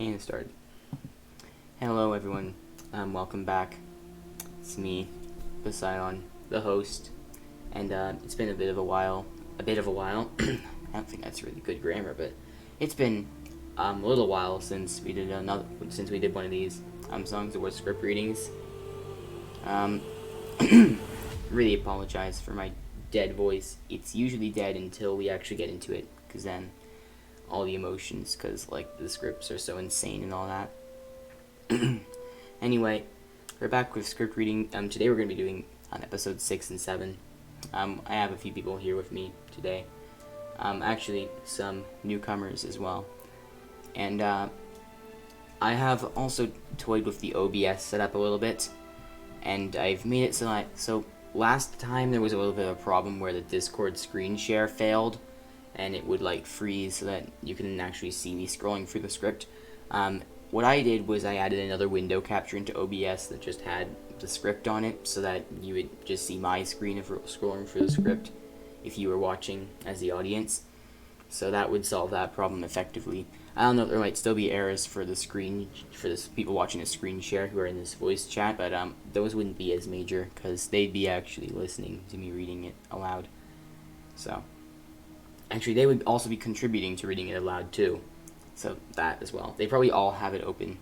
And it started. Hello everyone, welcome back. It's me, Poseidon, the host, and it's been a bit of a while. I don't think that's really good grammar, but it's been a little while since we did one of these songs that were script readings. Really apologize for my dead voice. It's usually dead until we actually get into it, because then all the emotions, because like the scripts are so insane and all that. Anyway, we're back with script reading. Today we're going to be doing episodes 6 and 7. I have a few people here with me today. Actually, some newcomers as well. And I have also toyed with the OBS setup a little bit, and I've made it so last time there was a little bit of a problem where the Discord screen share failed, and it would like freeze so that you couldn't actually see me scrolling through the script. What I did was I added another window capture into OBS that just had the script on it, so that you would just see my screen of scrolling through the script if you were watching as the audience. So that would solve that problem effectively. I don't know, there might still be errors for the people watching the screen share who are in this voice chat, but those wouldn't be as major because they'd be actually listening to me reading it aloud. So actually, they would also be contributing to reading it aloud too. So that as well. They probably all have it open.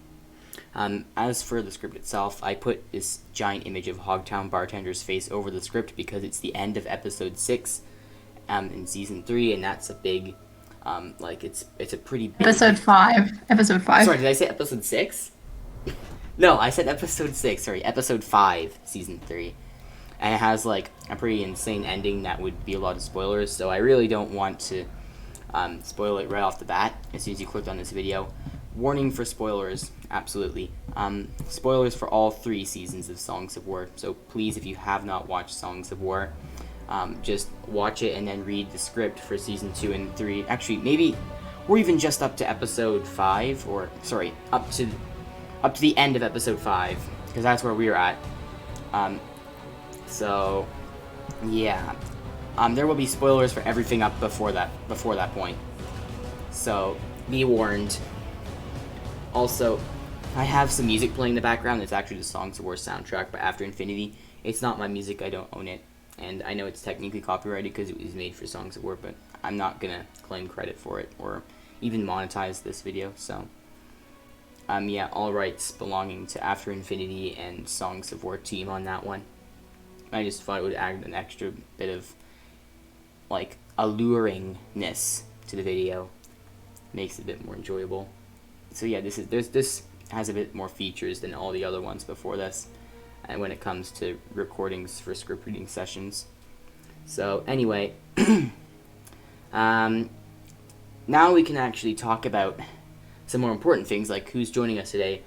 As for the script itself, I put this giant image of Hogtown Bartender's face over the script because it's the end of episode 6 in season 3, and that's a big, it's a pretty big... Episode 5. Sorry, did I say episode 6? No, I said episode 6, sorry, episode 5, season 3. And it has, like, a pretty insane ending that would be a lot of spoilers, so I really don't want to spoil it right off the bat as soon as you clicked on this video. Warning for spoilers, absolutely. Spoilers for all 3 seasons of Songs of War, so please, if you have not watched Songs of War, just watch it and then read the script for season 2 and 3. Actually, maybe we're even just up to episode 5, or sorry, up to the end of episode 5, because that's where we're at. So yeah, there will be spoilers for everything up before that point. So be warned. Also, I have some music playing in the background. It's actually the Songs of War soundtrack by AfterInfinity. It's not my music. I don't own it. And I know it's technically copyrighted because it was made for Songs of War, but I'm not going to claim credit for it or even monetize this video. So, yeah, all rights belonging to AfterInfinity and Songs of War team on that one. I just thought it would add an extra bit of, like, alluringness to the video. Makes it a bit more enjoyable. So yeah, this has a bit more features than all the other ones before this, and when it comes to recordings for script reading sessions. So anyway, now we can actually talk about some more important things, like who's joining us today.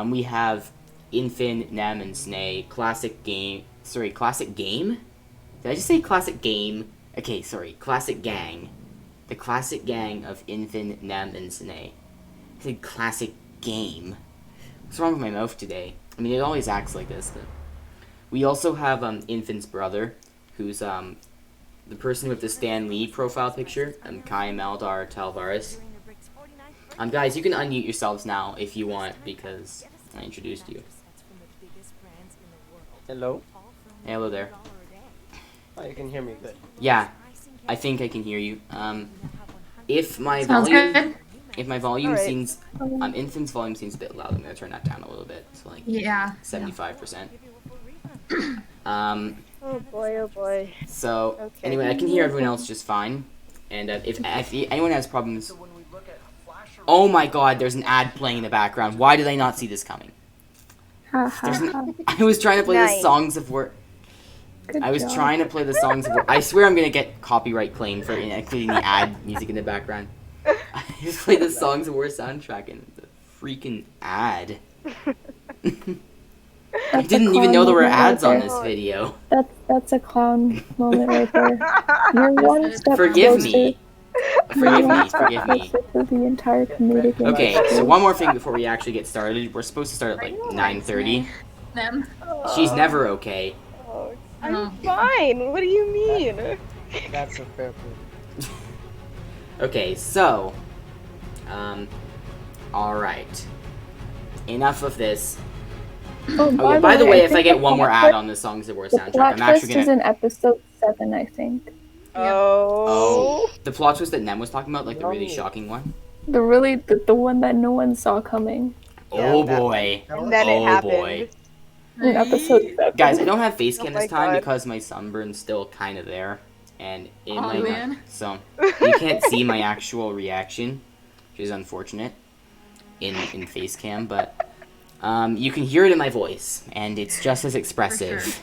We have Infin, Nem, and Snay. Classic game. Did I just say classic game? Okay, sorry, classic gang. The classic gang of Infin, Nem, and Snay. I said classic game. What's wrong with my mouth today? I mean, it always acts like this. But we also have Infin's brother, who's the person with the Stan Lee profile picture, Kai Maldar Talvares. Guys, you can unmute yourselves now if you want, because I introduced you. Hello? Hello there. Oh, you can hear me good. Yeah, I think I can hear you. If my Sounds volume... good. If my volume Alright. seems, Infin's volume seems a bit loud, I'm gonna turn that down a little bit, so like, Yeah. 75%. Oh boy. So, Okay. anyway, I can hear everyone else just fine, and if anyone has problems... Oh my god, there's an ad playing in the background. Why did I not see this coming? I was trying to play the Nice. Songs of War... trying to play the Songs of War... I swear I'm gonna get copyright claim for including the ad music in the background. I just played the Songs of War soundtrack and the freaking ad. I didn't even know there were ads on this video. That's a clown moment right there. You're one step Forgive closer. me. Forgive me. Closer to the entire comedic Okay, industry. so one more thing before we actually get started. We're supposed to start at like 9:30. Them. She's never okay. Oh, I'm fine. What do you mean? That's a fair point. Okay, so Alright. Enough of this. Oh, Oh, yeah, by the way, if I think get the one more plot ad twist- on the Songs of War the soundtrack, plot I'm actually twist is gonna... in episode 7, I think. Oh, the plot twist that Nem was talking about, like the really No. shocking one? The one that no one saw coming Yeah, Oh that boy. one. And then it Oh happened. boy. in episode 7. Guys, I don't have face Oh cam my this time God. because my sunburn's still kind of there. And it Aw, might man. not... So, you can't see my actual reaction, which is unfortunate in face cam, but... you can hear it in my voice, and it's just as expressive.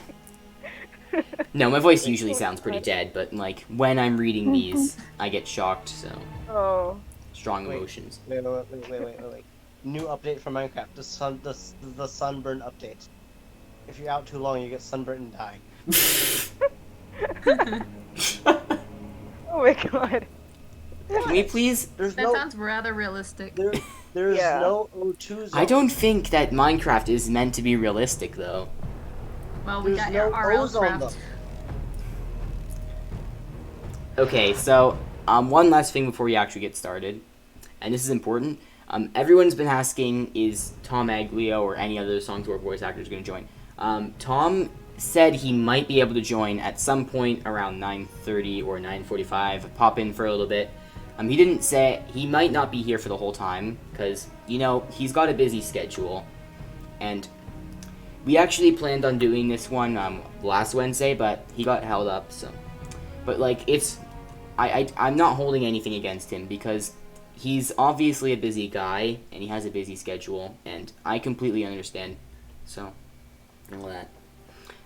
No, my voice usually sounds pretty dead, but like when I'm reading these, I get shocked. So Oh. strong Wait. emotions. Wait. New update for Minecraft. The sunburn update. If you're out too long, you get sunburned and die. Oh my God. Can we please? There's That no sounds rather realistic. there's Yeah. no O2 zone. I don't think that Minecraft is meant to be realistic, though. Well, we There's got no our ozone Craft. though. Okay, so one last thing before we actually get started, and this is important. Everyone's been asking, is Tom AGLIO or any other Songs of War voice actors going to join? Tom said he might be able to join at some point around 9:30 or 9:45. Pop in for a little bit. He didn't say he might not be here for the whole time because he's got a busy schedule, and we actually planned on doing this one last Wednesday, but he got held up. So, but like I'm not holding anything against him because he's obviously a busy guy and he has a busy schedule, and I completely understand. So, all that.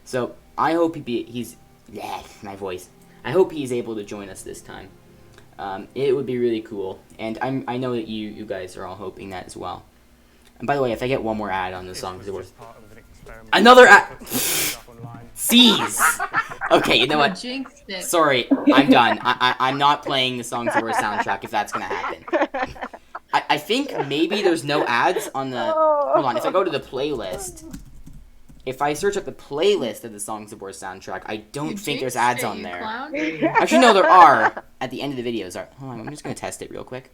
So I hope he's my voice. I hope he's able to join us this time. It would be really cool, and I know that you guys are all hoping that as well. And by the way, if I get one more ad on the Songs of War, another ad. Seize. Okay, you know what? Jinxed it. Sorry, I'm done. I'm not playing the Songs of War soundtrack if that's gonna happen. I think maybe there's no ads on the. Hold on, if I go to the playlist, if I search up the playlist of the Songs of War soundtrack, I don't You think there's jinxed ads it, on you there. clown. Actually, no, there are at the end of the videos. Hold on, I'm just gonna test it real quick.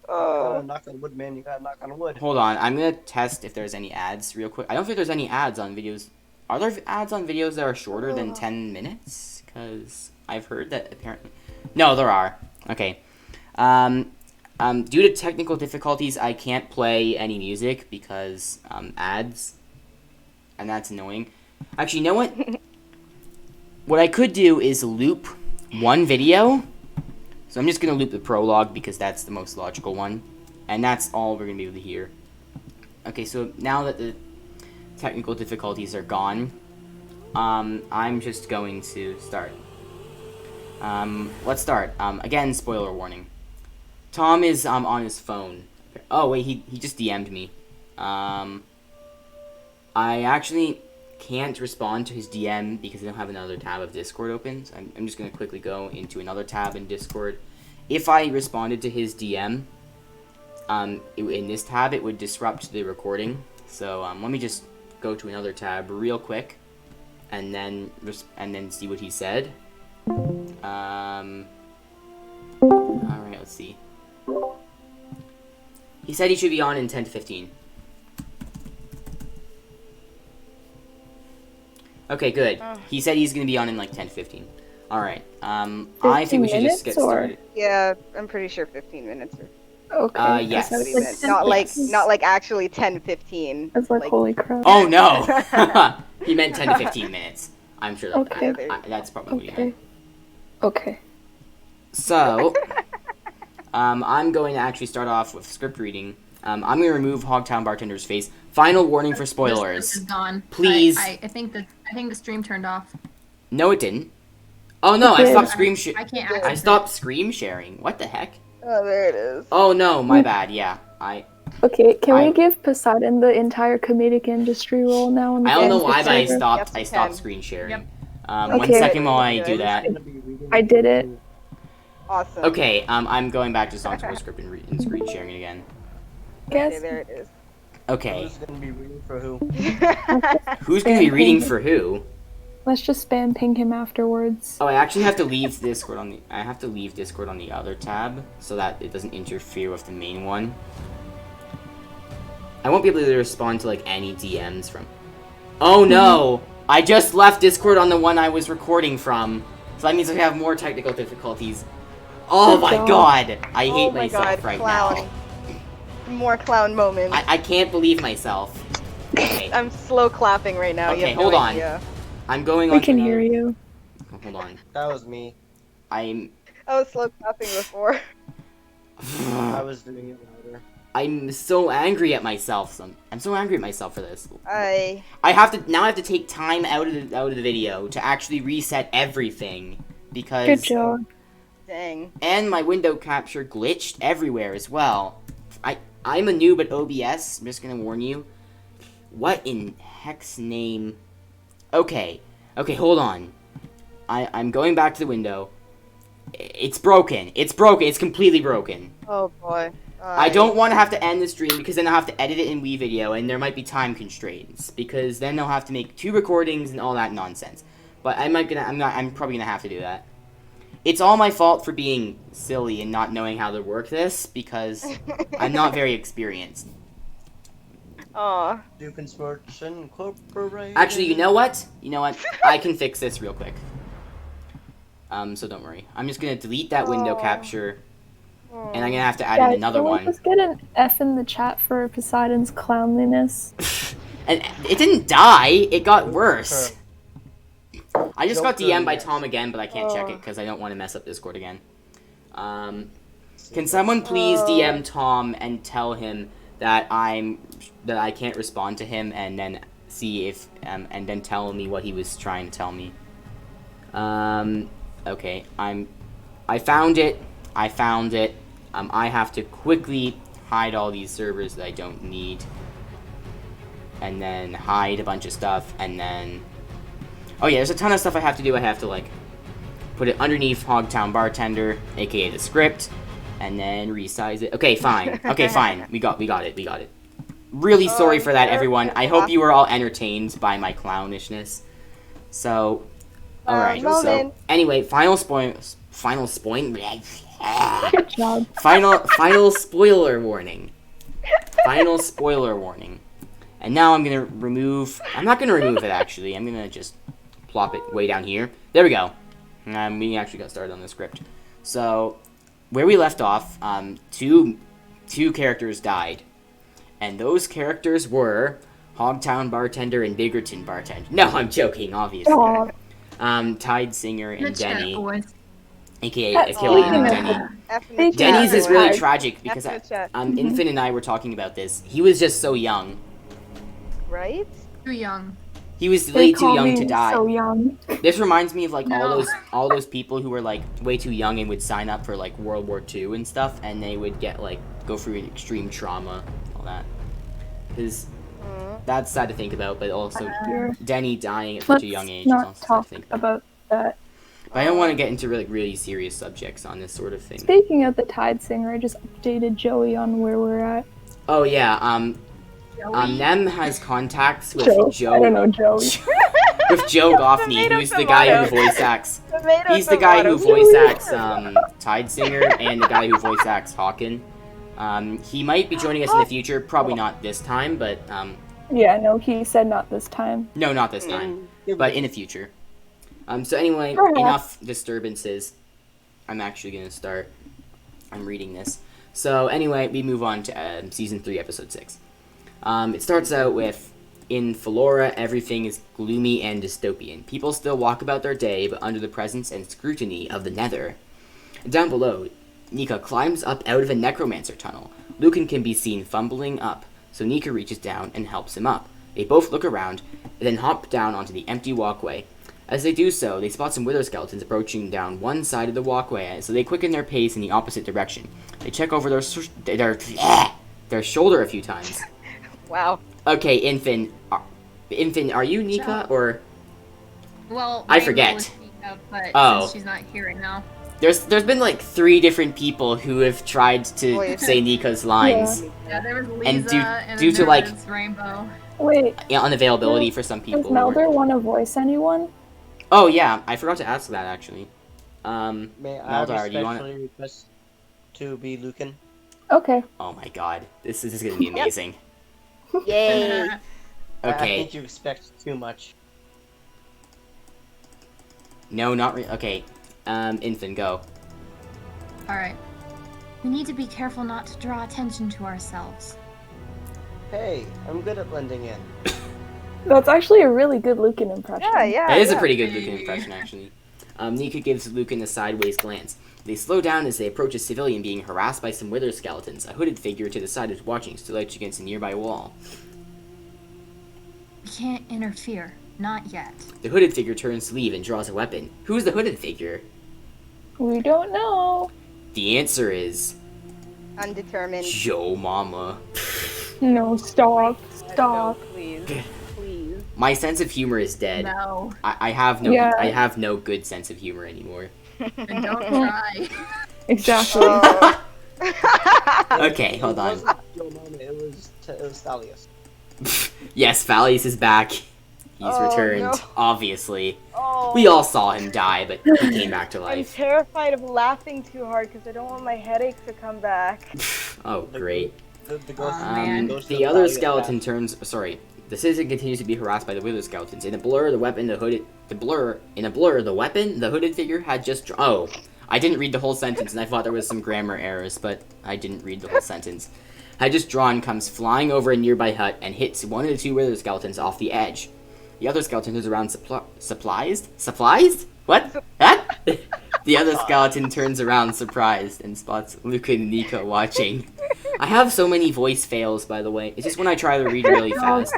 Oh, knock on wood, man. You gotta knock on wood. Hold on, I'm gonna test if there's any ads real quick. I don't think there's any ads on videos. Are there ads on videos that are shorter than 10 minutes? Because I've heard that apparently. No, there are. Okay. Due to technical difficulties, I can't play any music because ads, and that's annoying. Actually, you know what? What I could do is loop one video. So I'm just gonna loop the prologue because that's the most logical one, and that's all we're gonna be able to hear. Okay, so now that the technical difficulties are gone, I'm just going to start. Let's start. Again, spoiler warning. Tom is on his phone. Oh wait, he just DM'd me. I actually can't respond to his DM because I don't have another tab of Discord open. So I'm just gonna quickly go into another tab in Discord. If I responded to his DM, in this tab, it would disrupt the recording. So let me just go to another tab real quick, and then see what he said. All right, let's see. He said he should be on in 10 to 15. Okay, good. He said he's gonna be on in like 10 to 15. All right. I think we should just get 15 minutes, or- started. Yeah, I'm pretty sure 15 minutes or Okay. Yes. 30 Like minutes. 10 Not like yes. not like actually 10, 15. It's like, holy crap. Oh no! He meant 10 to 15 minutes. I'm sure that, Okay. that's probably what he Okay. meant. Okay. So, I'm going to actually start off with script reading. I'm going to remove Hogtown Bartender's face. Final warning for This spoilers. is gone. Please. I think the stream turned off. No, it didn't. Oh no, It I did. stopped screen sh- I can't I access stopped screen sharing. What the heck? Oh, there it is. Oh no, my bad. Yeah, Okay, can I- we give Poseidon the entire comedic industry role now? In the I don't know fanfic why, but I server? stopped. Yes, I you stopped can. screen sharing. Yep. 1 Okay. second while I do that. I did it. Awesome. Okay, I'm going back to Songs of War script and screen sharing it again. Okay, Guess. there it is. Okay, Who's gonna be reading for who? who's going to be reading for who? Let's just spam ping him afterwards. Oh, I actually have to leave Discord on the. I have to leave Discord on the other tab so that it doesn't interfere with the main one. I won't be able to respond to like any DMs from. Oh no! I just left Discord on the one I was recording from, so that means I have more technical difficulties. Oh Good my job. god! I Oh hate my myself God, right clown. now. More clown moments. I can't believe myself. Okay, I'm slow clapping right now. You Okay, have no hold on. idea. I'm going We on. to can another- hear you. Hold on. That was me. I'm. I was slow clapping before. I was doing it louder. I'm so angry at myself. I'm so angry at myself for this. I I have to take time out of the video to actually reset everything because Good job. dang. and my window capture glitched everywhere as well. I'm a noob at OBS. I'm just gonna warn you. What in heck's name? Okay, hold on. I'm going back to the window. It's broken. It's broken. It's completely broken. Oh boy. I don't want to have to end the stream because then I'll have to edit it in WeVideo and there might be time constraints because then I'll have to make 2 recordings and all that nonsense. But I'm probably gonna have to do that. It's all my fault for being silly and not knowing how to work this because I'm not very experienced. Aw. Duke and Sports Incorporated. Actually, you know what? I can fix this real quick. So don't worry. I'm just gonna delete that window Aw. capture, Aw. and I'm gonna have to add Guys, in another can we one. just get an F in the chat for Poseidon's clownliness? And it didn't die. It got worse. I just got Joker, DM'd by yes. Oh. Tom again, but I can't check it because I don't want to mess up Discord again. Can someone please DM Tom and tell him that I can't respond to him, and then see if and then tell me what he was trying to tell me. Okay, I found it. I have to quickly hide all these servers that I don't need, and then hide a bunch of stuff, and then. Oh yeah, there's a ton of stuff I have to do. I have to like put it underneath Hogtown Bartender, aka the script, and then resize it. Okay, fine. Okay, fine. We got it. Really sorry for that, everyone. I hope you were all entertained by my clownishness. So, all right. So moment. anyway, final spoiler Good job. final spoiler warning. Final spoiler warning. And now I'm gonna remove. I'm not gonna remove it actually. I'm gonna just plop it way down here. There we go. We actually got started on the script. So, where we left off, two characters died, and those characters were Hogtown Bartender and Biggerton Bartender. No, I'm joking, obviously. Aw. Tide Singer and The chat Denny, boys. aka That's Achille speaking and of Denny. F in the Speaking chat. Denny's is really Tide. tragic because F in the chat. Infant and I were talking about this. He was just so young. Right? Too young. He was They way too call young me to die. so young. This reminds me of like No. all those people who were like way too young and would sign up for like World War II and stuff, and they would get like go through extreme trauma, all that. Because that's sad to think about, but also You're- Denny dying at such Let's a young age is not also sad talk to think about. about that. But I don't want to get into really serious subjects on this sort of thing. Speaking of the Tide Singer, I just updated Joey on where we're at. Oh yeah, Joey. Nem has contacts with Joe. I don't know Joey. with Joe Goffney, Tomato, who's the guy who tomato. voice acts. Tomato, He's the guy who tomato. voice acts Tide Singer and the guy who voice acts Hawken. He might be joining us in the future, probably not this time, but Yeah, no, he said not this time. no, not this time, but in the future. So anyway, Perhaps. enough disturbances. I'm actually gonna start. I'm reading this. So anyway, we move on to season 3, episode 6. It starts out with, in Flora, everything is gloomy and dystopian. People still walk about their day, but under the presence and scrutiny of the Nether. Down below, Nika climbs up out of a necromancer tunnel. Lucan can be seen fumbling up, so Nika reaches down and helps him up. They both look around, and then hop down onto the empty walkway. As they do so, they spot some wither skeletons approaching down one side of the walkway, so they quicken their pace in the opposite direction. They check over their shoulder a few times. Wow. Okay, Infant, are you Nika, or... Well, I Rainbow forget. was Nika, but Oh. since she's not here right now. There's been like 3 different people who have tried to Wait. say Nika's lines. Yeah, there was Lisa, And due- and due then to, there like- was Rainbow. Wait, Yeah, unavailability for some does people. Melder want to voice anyone? Oh yeah, I forgot to ask that actually. May I Meldar, do you want respectfully request to be Lucan? Okay. Oh my god, this is gonna be amazing. Yay. I Okay. think you expect too much. No, not okay. Infant, go. Alright. We need to be careful not to draw attention to ourselves. Hey, I'm good at blending in. That's actually a really good Lucan impression. Yeah. That is a pretty good Lucan impression, actually. Nika gives Lucan a sideways glance. They slow down as they approach a civilian being harassed by some wither skeletons. A hooded figure to the side is watching, slouched against a nearby wall. We can't interfere. Not yet. The hooded figure turns to leave and draws a weapon. Who's the hooded figure? We don't know. The answer is Undetermined. Yo Mama. No, stop. No, Stop. please. Please. My sense of humor is dead. No. I have no Yeah. I have no good sense of humor anymore. And don't try. Exactly. Oh. Okay, hold It on. wasn't Yo Mama, it was Thalius. Yes, Valius is back. He's Oh, returned, no. obviously. Oh. We all saw him die, but he came back to I'm life. terrified of laughing too hard because I don't want my headache to come back. Oh, great. The ghost man. The other skeleton turns. Sorry. The citizen continues to be harassed by the wither skeletons. In a blur, the weapon, the hooded figure had just. Oh, I didn't read the whole sentence, and I thought there was some grammar errors, but I didn't read the whole sentence. Had just drawn, comes flying over a nearby hut and hits one of the two wither skeletons off the edge. The other skeleton turns around surprised? What? Huh? The other skeleton turns around surprised and spots Luca and Nika watching. I have so many voice fails, by the way. It's just when I try to read really fast.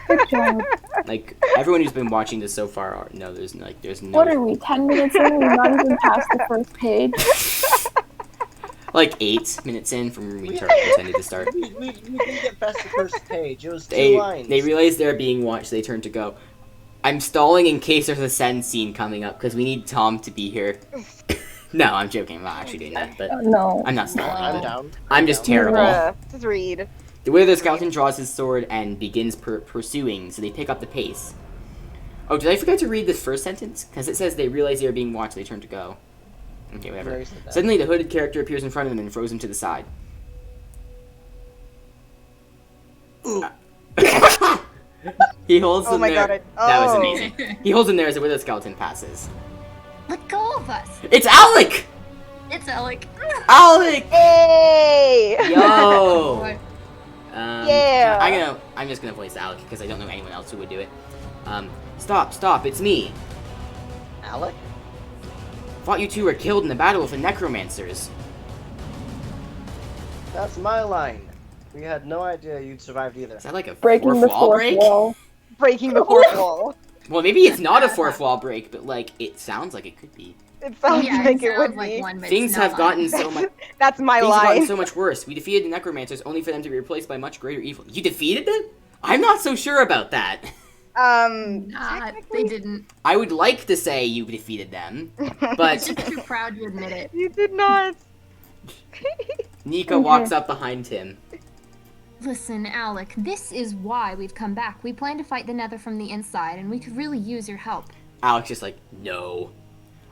Good job. Like, everyone who's been watching this so far, there's no... What are we, 10 minutes in? We're not even past the first page. Like 8 minutes in from when we pretended to start. We didn't get past the first page. It was two They lines. realize they're being watched, so they turn to go. I'm stalling in case there's a send scene coming up, because we need Tom to be here. No, I'm joking. I'm not actually doing that, but No. I'm not stalling. I'm but down. I'm just terrible. Bruh, just read. The wither skeleton draws his sword and begins pursuing, so they pick up the pace. Oh, did I forget to read this first sentence? Because it says they realize they are being watched, so they turn to go. Okay, No, whatever. you said that. Suddenly, the hooded character appears in front of them and throws him to the side. He holds Oh him my there. god. That was Oh. amazing. He holds him there as the wither skeleton passes. Let go of us. It's Alec! It's Alec. Alec! Hey! Yo! What? Yeah. I'm just gonna voice Alec because I don't know anyone else who would do it. Stop, it's me. Alec? Thought you two were killed in the battle with the necromancers. That's my line. We had no idea you'd survived either. Is that like a Breaking fourth the wall fourth break? wall. Breaking the fourth wall. Well, maybe it's not a fourth wall break, but like it sounds like it could be. It sounds Yeah, like it sounds would like be. one, but Things it's have not. gotten so much. That's my Things have gotten line. so much worse. We defeated the necromancers only for them to be replaced by much greater evil. You defeated them? I'm not so sure about that. Nah, they technically, didn't. I would like to say you defeated them, It's but just too proud to admit it. you did not. Nika walks up behind him. Listen, Alec, this is why we've come back. We plan to fight the Nether from the inside, and we could really use your help. Alex just like, no.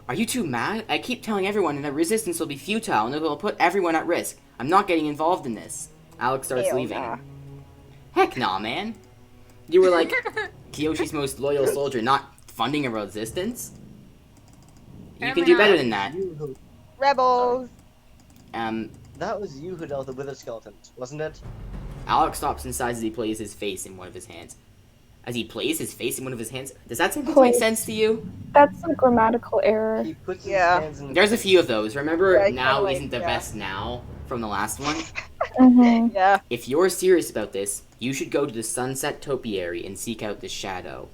Are you too mad? I keep telling everyone that resistance will be futile and it will put everyone at risk. I'm not getting involved in this. Alex starts Hell leaving. nah. Heck nah, man. You were like Kiyoshi's most loyal soldier, not funding a resistance? You can do better than that. Rebels. That was you who dealt with the wither skeletons, wasn't it? Alex stops and sighs as he plays his face in one of his hands. As he plays his face in one of his hands? Does that sentence make Place. sense to you? That's a grammatical error. He puts Yeah. his hands in. There's a few of those. Remember, Yeah, I now kinda like- isn't the yeah. best now from the last one? Mm-hmm. Yeah. If you're serious about this, you should go to the Sunset Topiary and seek out the shadow.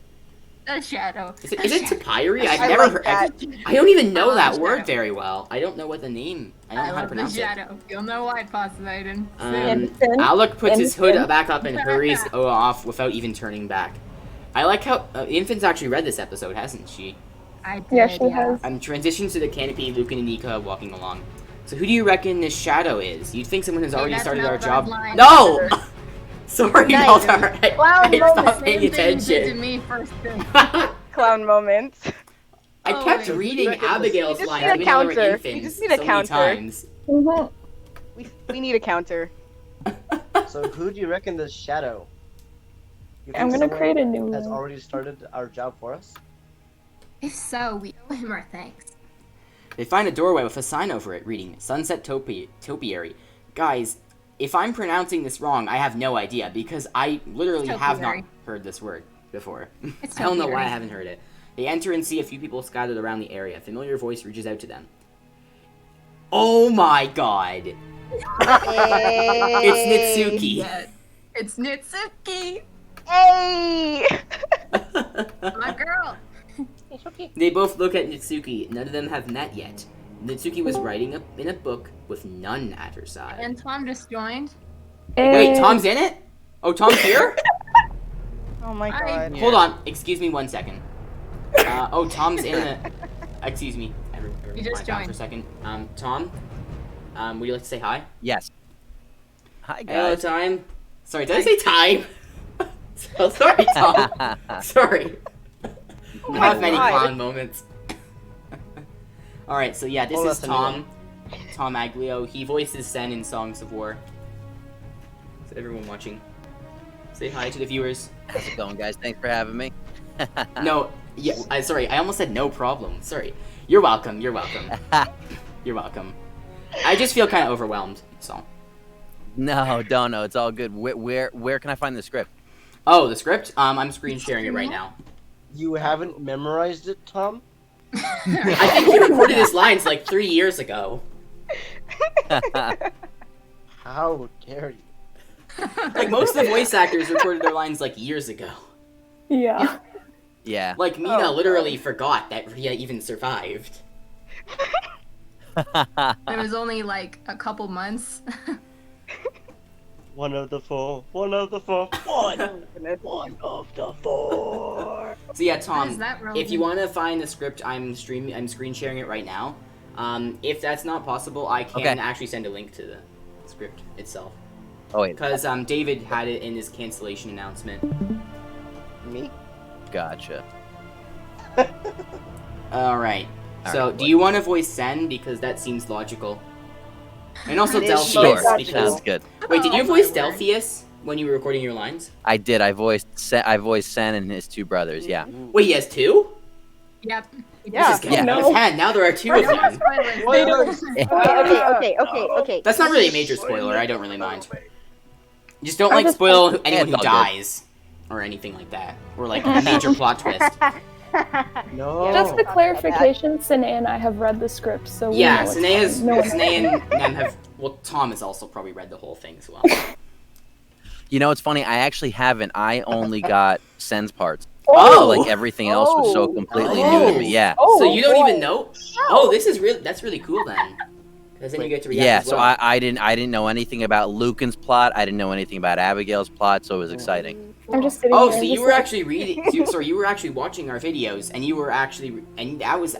A shadow. Is it Topiary? I've I never like heard. that. I don't even know I that love word shadow. very well. I don't know what the name. I don't know how to love the pronounce it. shadow. You'll know why, Poseidon. Infant. Alec puts his hood Infant. back up and hurries off without even turning back. I like how Infant's actually read this episode, hasn't she? I did, Yeah, she has. Transitions to the canopy, Luke and Nika walking along. So who do you reckon this shadow is? You'd think someone has Hey, already that's started not our the job. line. No! Sorry, Nice. Baltar. Wow, I moment. stopped paying Same thing you did to attention. me first thing. Clown moment. I Oh, kept wait. reading You Abigail's just lines, need a even though they were counter. infants You just need a so counter. many times. Mm-hmm. We need a counter. So who do you reckon is Shadow? You I'm think gonna someone create a new has one. already started our job for us? If so, we owe him our thanks. They find a doorway with a sign over it reading Sunset Topiary. Guys, if I'm pronouncing this wrong, I have no idea because I literally have not Topiary. heard this word before. It's I don't know why I topiary. haven't heard it. They enter and see a few people scattered around the area. A familiar voice reaches out to them. Oh my god! It's Nitsuki! Yeah, it's Nitsuki, Hey! my girl. They both look at Nitsuki. None of them have met yet. Nitsuki was writing in a book with none at her side. And Tom just joined. Wait, Tom's in it? Oh, Tom's here? Oh my Hi. god. Hold on, excuse me 1 second. Oh, Tom's in it. Excuse me. Everyone You just quiet down joined. for a second. Tom, would you like to say hi? Yes. Hi, Hello, guys. Time. Sorry, did I say time? So sorry, Tom. Sorry. I my have many God. clown moments. Alright, so yeah, this Oh, is that's a new Tom. Tom Aglio. He voices Sen in Songs of War. So everyone watching, say hi to the viewers. How's it going, guys? Thanks for having me. No, yeah, sorry, I almost said no problem. Sorry. You're welcome, you're welcome. You're welcome. I just feel kind of overwhelmed, so. No, don't know. It's all good. Where can I find the script? Oh, the script? I'm screen sharing it right now. You haven't memorized it, Tom? I think you recorded his lines like 3 years ago. How dare you? Like, most of the voice actors recorded their lines like years ago. Yeah. Yeah. Like, Mina Oh, literally forgot that Rhea even survived. It was only like a couple months. One of the four. One of the four. One of the four. So yeah, Is Tom, that if you relevant? want to find the script, I'm screen sharing it right now. If that's not possible, I can Okay. actually send a link to the script itself. Oh, wait. Because David had it in his cancellation announcement. Me? Gotcha. Alright. All So, right, do you want to voice Sen? Because that seems logical. And also It is Delphius, Sure. because... Sounds good. Wait, did you Oh, voice my word. Delphius when you were recording your lines? I did. I voiced Sen and his two brothers. Yeah. Wait, he has two? Yep. Yeah. This is getting Yeah. out of hand. Now there are two of No them. spoilers. Okay. That's not really a major spoiler. I don't really mind. Just don't I like just- spoil anyone It's who all good. dies or anything like that, or like a major plot twist. No. Just for clarification, Sine and I have read the script, so we Yeah, know it's Sine fine. No one- and Nem have. Well, Tom has also probably read the whole thing as well. You know, it's funny. I actually haven't. I only got Sen's parts. Oh! Like everything else was so completely new to me. Yeah. Oh, So you don't boy. even know? Oh, this is really that's really cool then. Because then you get to react Yeah. as So well. I didn't know anything about Lucan's plot. I didn't know anything about Abigail's plot. So it was exciting. I'm just sitting Oh, here so you just were like- actually reading. You were actually watching our videos, and you were actually, and that was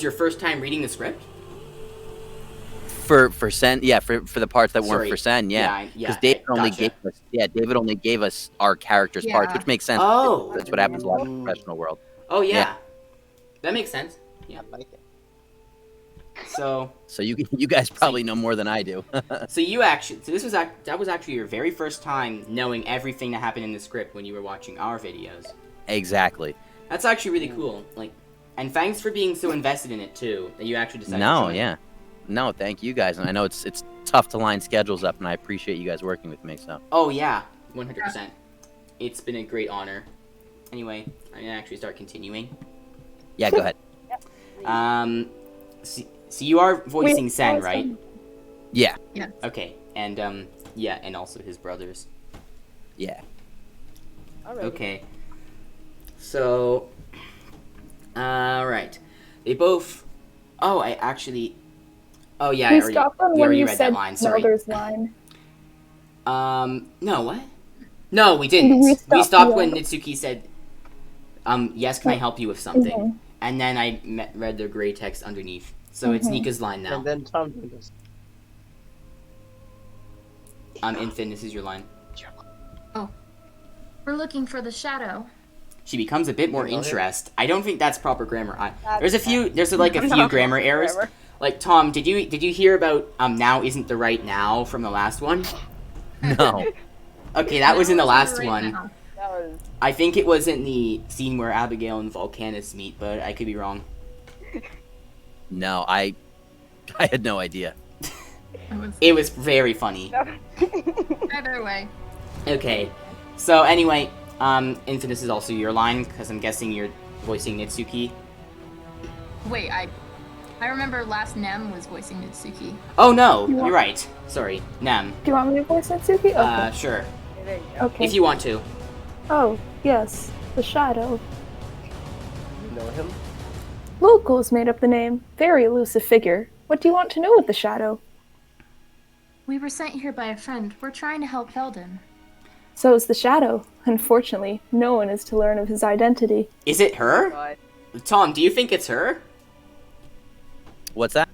your first time reading the script. For Sen, yeah, for the parts that Sorry. weren't for Sen, yeah, Yeah, because David only gotcha. gave us, David only gave us our characters' parts, Yeah. which makes sense. Oh. That's what happens a lot in the professional world. Oh yeah. Yeah. That makes sense. I like it. So So you guys probably know more than I do. so that was actually your very first time knowing everything that happened in the script when you were watching our videos. Exactly. That's actually really cool. Like, and thanks for being so invested in it too that you actually decided. to No, join. yeah, no, thank you guys. And I know it's tough to line schedules up, and I appreciate you guys working with me. So Oh yeah, 100%. It's been a great honor. Anyway, I'm gonna actually start continuing. yeah, go ahead. So you are voicing Wait, Sen, awesome. right? Yeah, Okay, and yeah, and also his brothers. yeah. Okay. So, right. They both. Oh, I actually. Oh yeah, We I stopped on we when already you read said that line. Sorry. Mother's line. No, what? No, we didn't. We We stopped, stopped yeah. when Nitsuki said, yes, can I help you with something? Mhm. And then I read the gray text underneath. So it's Mhm. Nika's line now. And then Tom did this. Infin, this is your line. We're looking for the shadow. She becomes a bit more Okay. interest. I don't think that's proper grammar. There's a few grammar errors. Like Tom, did you hear about now isn't the right now from the last one? No. Okay, that was in the last right one. now. That was. I think it was in the scene where Abigail and Volcanus meet, but I could be wrong. No, I had no idea. It was very funny. Either way. Okay, so anyway, Infamous is also your line, because I'm guessing you're voicing Nitsuki. Wait, I remember last Nem was voicing Nitsuki. Oh no, You want- you're right. Sorry, Nem. Do you want me to voice Natsuki? Okay. Sure, There you go. Okay. if you want to. Oh, yes. The Shadow. You know him? Locals made up the name. Very elusive figure. What do you want to know with the Shadow? We were sent here by a friend. We're trying to help Felden. So is the Shadow. Unfortunately, no one is to learn of his identity. Is it her? God. Tom, do you think it's her? What's that?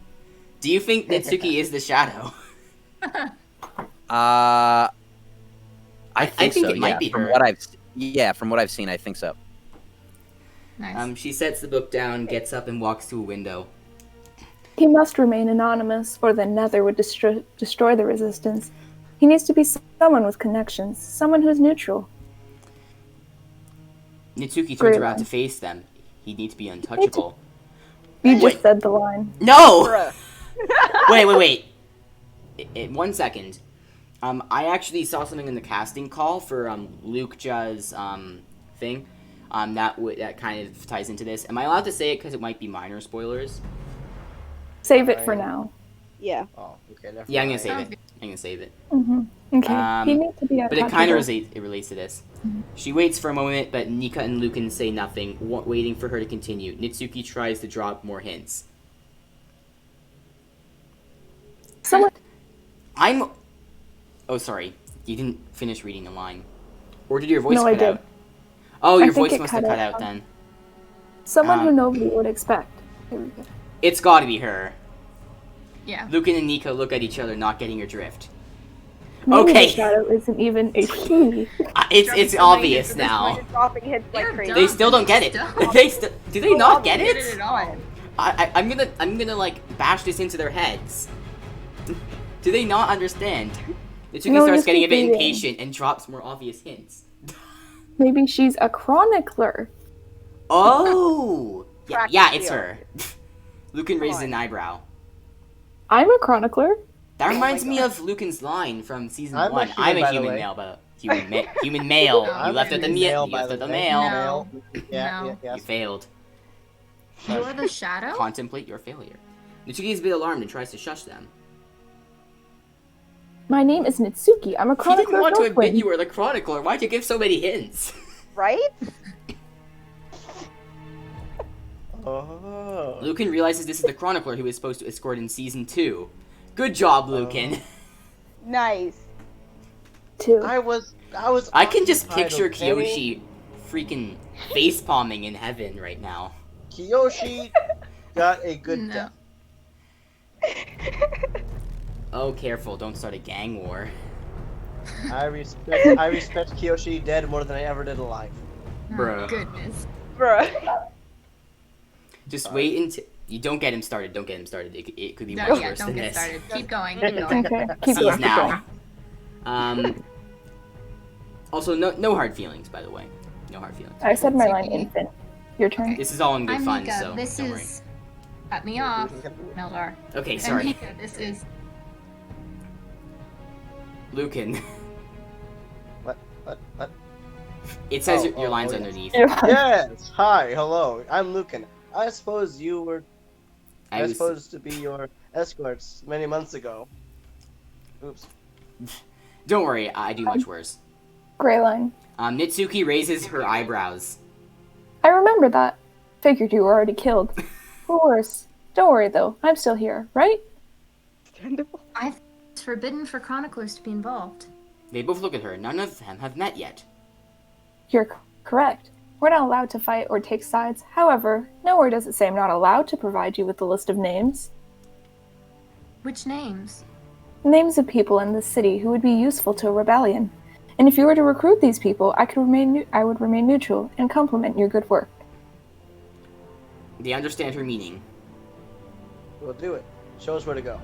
Do you think Nitsuki is the Shadow? I I think think so. it might yeah. be From her. from what I've seen, I think so. Nice. She sets the book down, gets up, and walks to a window. He must remain anonymous, or the Nether would destroy the Resistance. He needs to be someone with connections, someone who's neutral. Nitsuki turns Great around line. to face them. He'd need to be untouchable. You Wait. just said the line. No! Bruh. Wait. 1 second. I actually saw something in the casting call for Luke Ja's thing. That kind of ties into this. Am I allowed to say it because it might be minor spoilers? Save it for Right. now. Yeah. Oh, okay. Never Yeah, I'm gonna mind. save Sounds it. I'm gonna save it. Okay. He needs to be But it kind of untouchable. relates to this. She waits for a moment, but Nika and Lucan say nothing, waiting for her to continue. Nitsuki tries to drop more hints. Someone. I'm... Oh, sorry. You didn't finish reading the line. Or did your voice No, cut I did. out? Oh, I your think voice it must have cut cut out. out then. Someone who Um, nobody would expect. There we go. It's gotta be her. Yeah. Lucan and Nika look at each other, not getting your drift. Maybe Okay. the Shadow isn't even a she. It's so obvious At this now. point, it's dropping hits like You're crazy. They still don't get it. Dumb. Do they not get Get it? it at all. I'm gonna like bash this into their heads. Do they not understand? Nitsuki No, starts just getting a keep bit reading. impatient and drops more obvious hints. Maybe she's a chronicler. Oh! Yeah, Practice it's deal. her. Lucan raises on. an eyebrow. I'm a chronicler. That reminds my me God. of Lucan's line from season I'm a 1. human, I'm a by the human way. male, but human male. Oh, You left out the male, You by left the out the way. male. No. Yeah, No. yeah, You yes. failed. You're the Shadow? Contemplate your failure. Nitsuki is a bit alarmed and tries to shush them. My name is Nitsuki. I'm a You chronicler. didn't want to of admit Northwind. you were the chronicler. Why'd you give so many hints? Right? Oh. Lucan realizes this is the chronicler he was supposed to escort in season 2. Good job, Lucan. Nice. Too. I was. I can just occupied, picture okay? Kiyoshi freaking facepalming in heaven right now. Kiyoshi got a good No. death. Oh, careful, don't start a gang war. I respect Kiyoshi dead more than I ever did alive. Oh, Bruh. goodness. Bruh. Just wait until... You don't get him started, don't get him started. It could be No, much yeah, worse don't than get this. started. Keep going. Keep going. Okay. Keep Seize going. Keep going. now. Also, no hard feelings, by the way. No hard feelings. I said my Nitsuki. line, infant. Your turn. This is all in good I'm fun, Mika. so This don't worry. is... Cut me off, Meldar. Okay, I'm sorry. Mika. This is... Lucan. What? It says Oh, your line's yes. underneath. Yes. Hi. Hello. I'm Lucan. I suppose you were I was... supposed to be your escorts many months ago. Oops. Don't worry, I do much worse. Gray line. Nitsuki raises her eyebrows. I remember that. Figured you were already killed. Or worse. Don't worry though. I'm still here, right? It's forbidden for chroniclers to be involved. They both look at her. None of them have met yet. You're correct. We're not allowed to fight or take sides. However, nowhere does it say I'm not allowed to provide you with a list of names. Which names? Names of people in this city who would be useful to a rebellion. And if you were to recruit these people, I would remain neutral and compliment your good work. They understand her meaning. We'll do it. Show us where to go.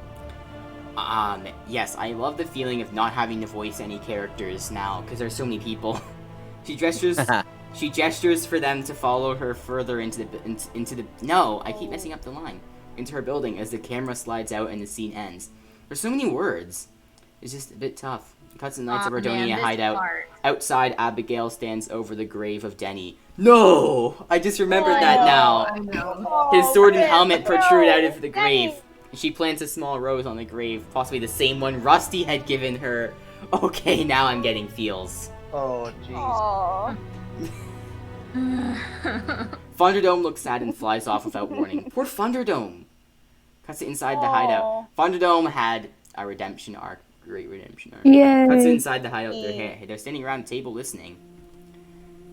Yes, I love the feeling of not having to voice any characters now, because there's so many people. She gestures for them to follow her further into the. No, I keep messing up the line. Into her building as the camera slides out and the scene ends. There's so many words. It's just a bit tough. Cuts the Knights of Ardonia hideout. Outside, Abigail stands over the grave of Denny. No! I just remembered that now. I know. His sword and helmet protrude out of the grave. She plants a small rose on the grave, possibly the same one Rusty had given her. Okay, now I'm getting feels. Oh, jeez. Thunderdome looks sad and flies off without warning. Poor Thunderdome! Cuts it inside the hideout. Thunderdome had a redemption arc. Great redemption arc. Yay. Cuts it inside the hideout. They're standing around a table listening.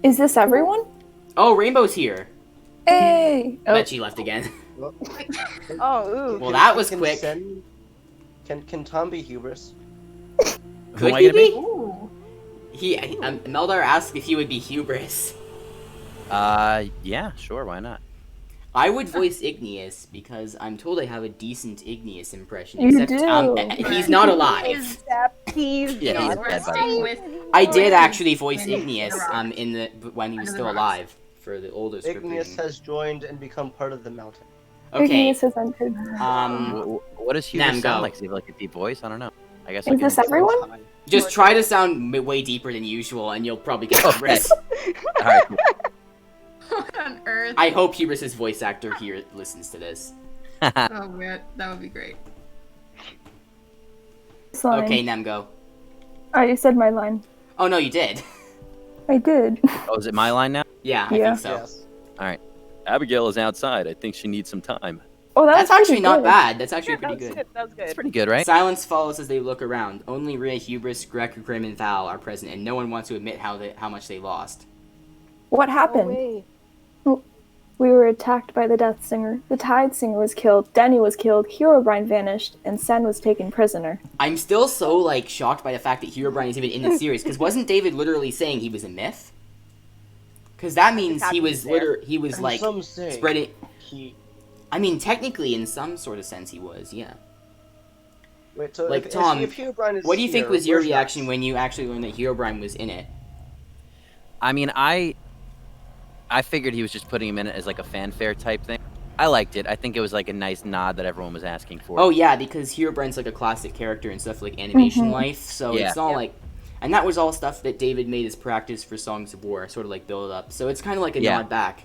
Is this everyone? Oh, Rainbow's here! Hey! Oh, Bet she left again. Oh, ooh. Well, that was quick. Can Tom be Hubris? Could am I he gonna be? Ooh. Meldar asked if he would be Hubris. Yeah, sure, why not? I would voice Igneous because I'm told I have a decent Igneous impression. You Except do. he's not alive. Except he's Yeah, he's not dead by Resting with I did actually voice When- Igneous when he was Under still the alive for the older script Igneous reading. has joined and become part of the mountain. Okay. Igneous has entered. What does Hubris Nam, go. sound like? Does he have like a deep voice? I don't know. I guess Is this everyone? Just try to sound way deeper than usual, and you'll probably get Okay. Hubris. Alright, cool. What on earth? I hope Hubris's voice actor here listens to this. Oh, weird. That would be great. Line. Okay, Nem, go. I already said my line. Oh no, you did. I did. Oh, is it my line now? Yeah, I Yeah. think so. Yes. Abigail is outside. I think she needs some time. Oh, That's pretty actually not good. bad. That's actually Yeah, that pretty was good. good. That was It's good. pretty good, right? Silence follows as they look around. Only Rhea, Hubris, Greg, Grim, and Val are present, and no one wants to admit how much they lost. What Oh, happened? wait. We were attacked by the Death Singer. The Tide Singer was killed. Denny was killed. Herobrine vanished, and Sen was taken prisoner. I'm still so shocked by the fact that Herobrine is even in the series, because wasn't David literally saying he was a myth? Because that means he was And some say spreading. he. I mean, technically, in some sort of sense, he was. Yeah. Wait, so Like, if, Tom, if Herobrine is What do you think here, was your where's reaction Rex? when you actually learned that Herobrine was in it? I mean, I figured he was just putting him in it as like a fanfare type thing. I liked it. I think it was like a nice nod that everyone was asking for. Oh yeah, because Herobrine's like a classic character and stuff like animation life, so Yeah. it's all and that was all stuff that David made as practice for Songs of War, sort of like build up. So it's kind of like a Yeah. nod back.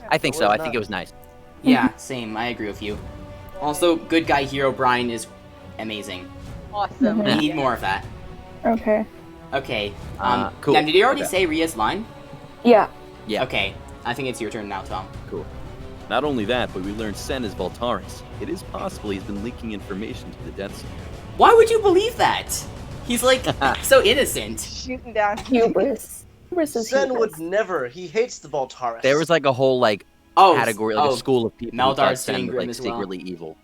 I think It so. was I think it was nice. Yeah, same. I agree with you. Also, good guy Herobrine is amazing. Awesome. We need more of that. Okay. Okay. Cool. Now, did you already Okay. say Rhea's line? Yeah. Yeah. Okay. I think it's your turn now, Tom. Cool. Not only that, but we learned Sen is Voltaris. It is possible he's been leaking information to the Death Singer. Why would you believe that? He's like so innocent. Shooting down. Hubris. Hubris is Sen hubris. would never. He hates the Voltaris. There was like a whole like Oh, category, like a school of people who Meldar's thought Sen doing was Grim like as well. secretly evil.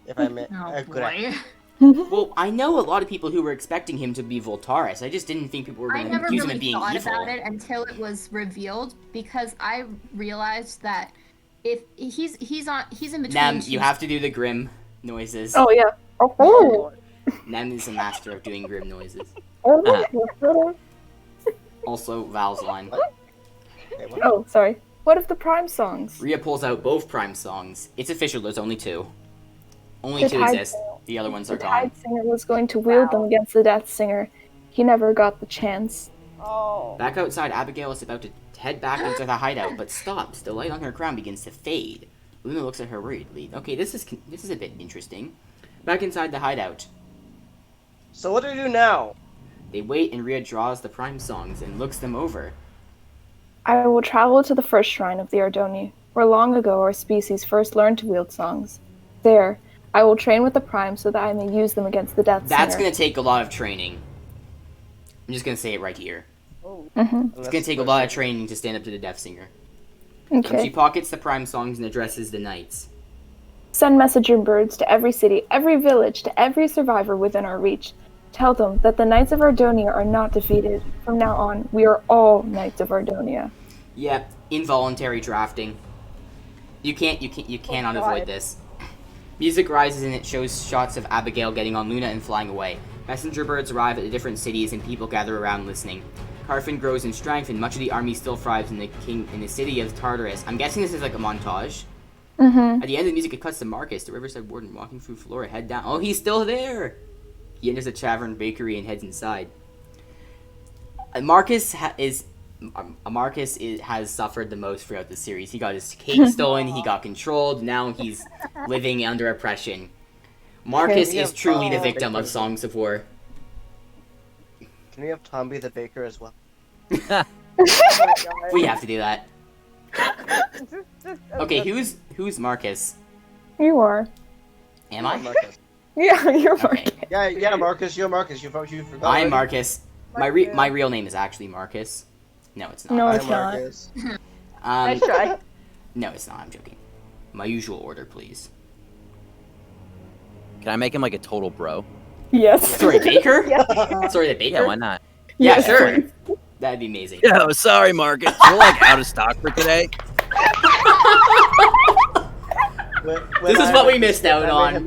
If I may, Oh, I could boy. Well, I know a lot of people who were expecting him to be Voltaris. I just didn't think people were I going to never accuse him of really being thought evil. about it until it was revealed because I realized that if he's in between. Nem, two- you have to do the Grim noises. Oh, yeah. Oh, Nem is a master of doing Grim noises. oh. Also, Val's line. Okay, what? Oh, sorry. What of the Prime songs? Rhea pulls out both Prime songs. It's official, there's only two. Only The two Tide exist. The other ones The are gone. Tide Singer was going to wield them against the Death Singer. He never got the chance. Oh. Back outside, Abigail is about to head back into the hideout, but stops. The light on her crown begins to fade. Luna looks at her worriedly. Okay, this is a bit interesting. Back inside the hideout, So what do we do now? they wait and Rhea draws the Prime songs and looks them over. I will travel to the first shrine of the Ardoni, where long ago our species first learned to wield songs. There, I will train with the Prime so that I may use them against the Death That's Singer. gonna take a lot of training. I'm just gonna say it right here. Mm-hmm. It's gonna take a lot of training to stand up to the Death Singer. She Okay. pockets the Prime songs and addresses the knights. Send messenger birds to every city, every village, to every survivor within our reach. Tell them that the Knights of Ardonia are not defeated. From now on, we are all Knights of Ardonia. Yep, involuntary drafting. You cannot God. avoid this. Music rises and it shows shots of Abigail getting on Luna and flying away. Messenger birds arrive at the different cities and people gather around listening. Carfin grows in strength and much of the army still thrives in the city of Tartarus. I'm guessing this is like a montage. Mm-hmm. At the end of the music, it cuts to Marcus, the Riverside Warden, walking through Flora, head down. Oh, he's still there! He enters a tavern bakery and heads inside. Marcus has suffered the most throughout the series. He got his cake stolen, he got controlled, now he's living under oppression. Marcus is truly the victim of Songs of War. Can we have Tom be the baker as well? We have to do that. Okay, who's Marcus? You are. Am I? Marcus. Yeah, you're Okay. Marcus. Yeah, Marcus. You're Marcus. You forgot. I'm already. Marcus. My real name is actually Marcus. No, it's not. No, I'm it's not. Marcus. Nice try. No, it's not. I'm joking. My usual order, please. Can I make him like a total bro? Yes. Sorry, Baker? Yeah. Sorry, the Baker? Yeah, why not? Yeah, Yes, sure. please. That'd be amazing. Yeah, sorry, Marcus. We're like out of stock for today. This is what we missed out on.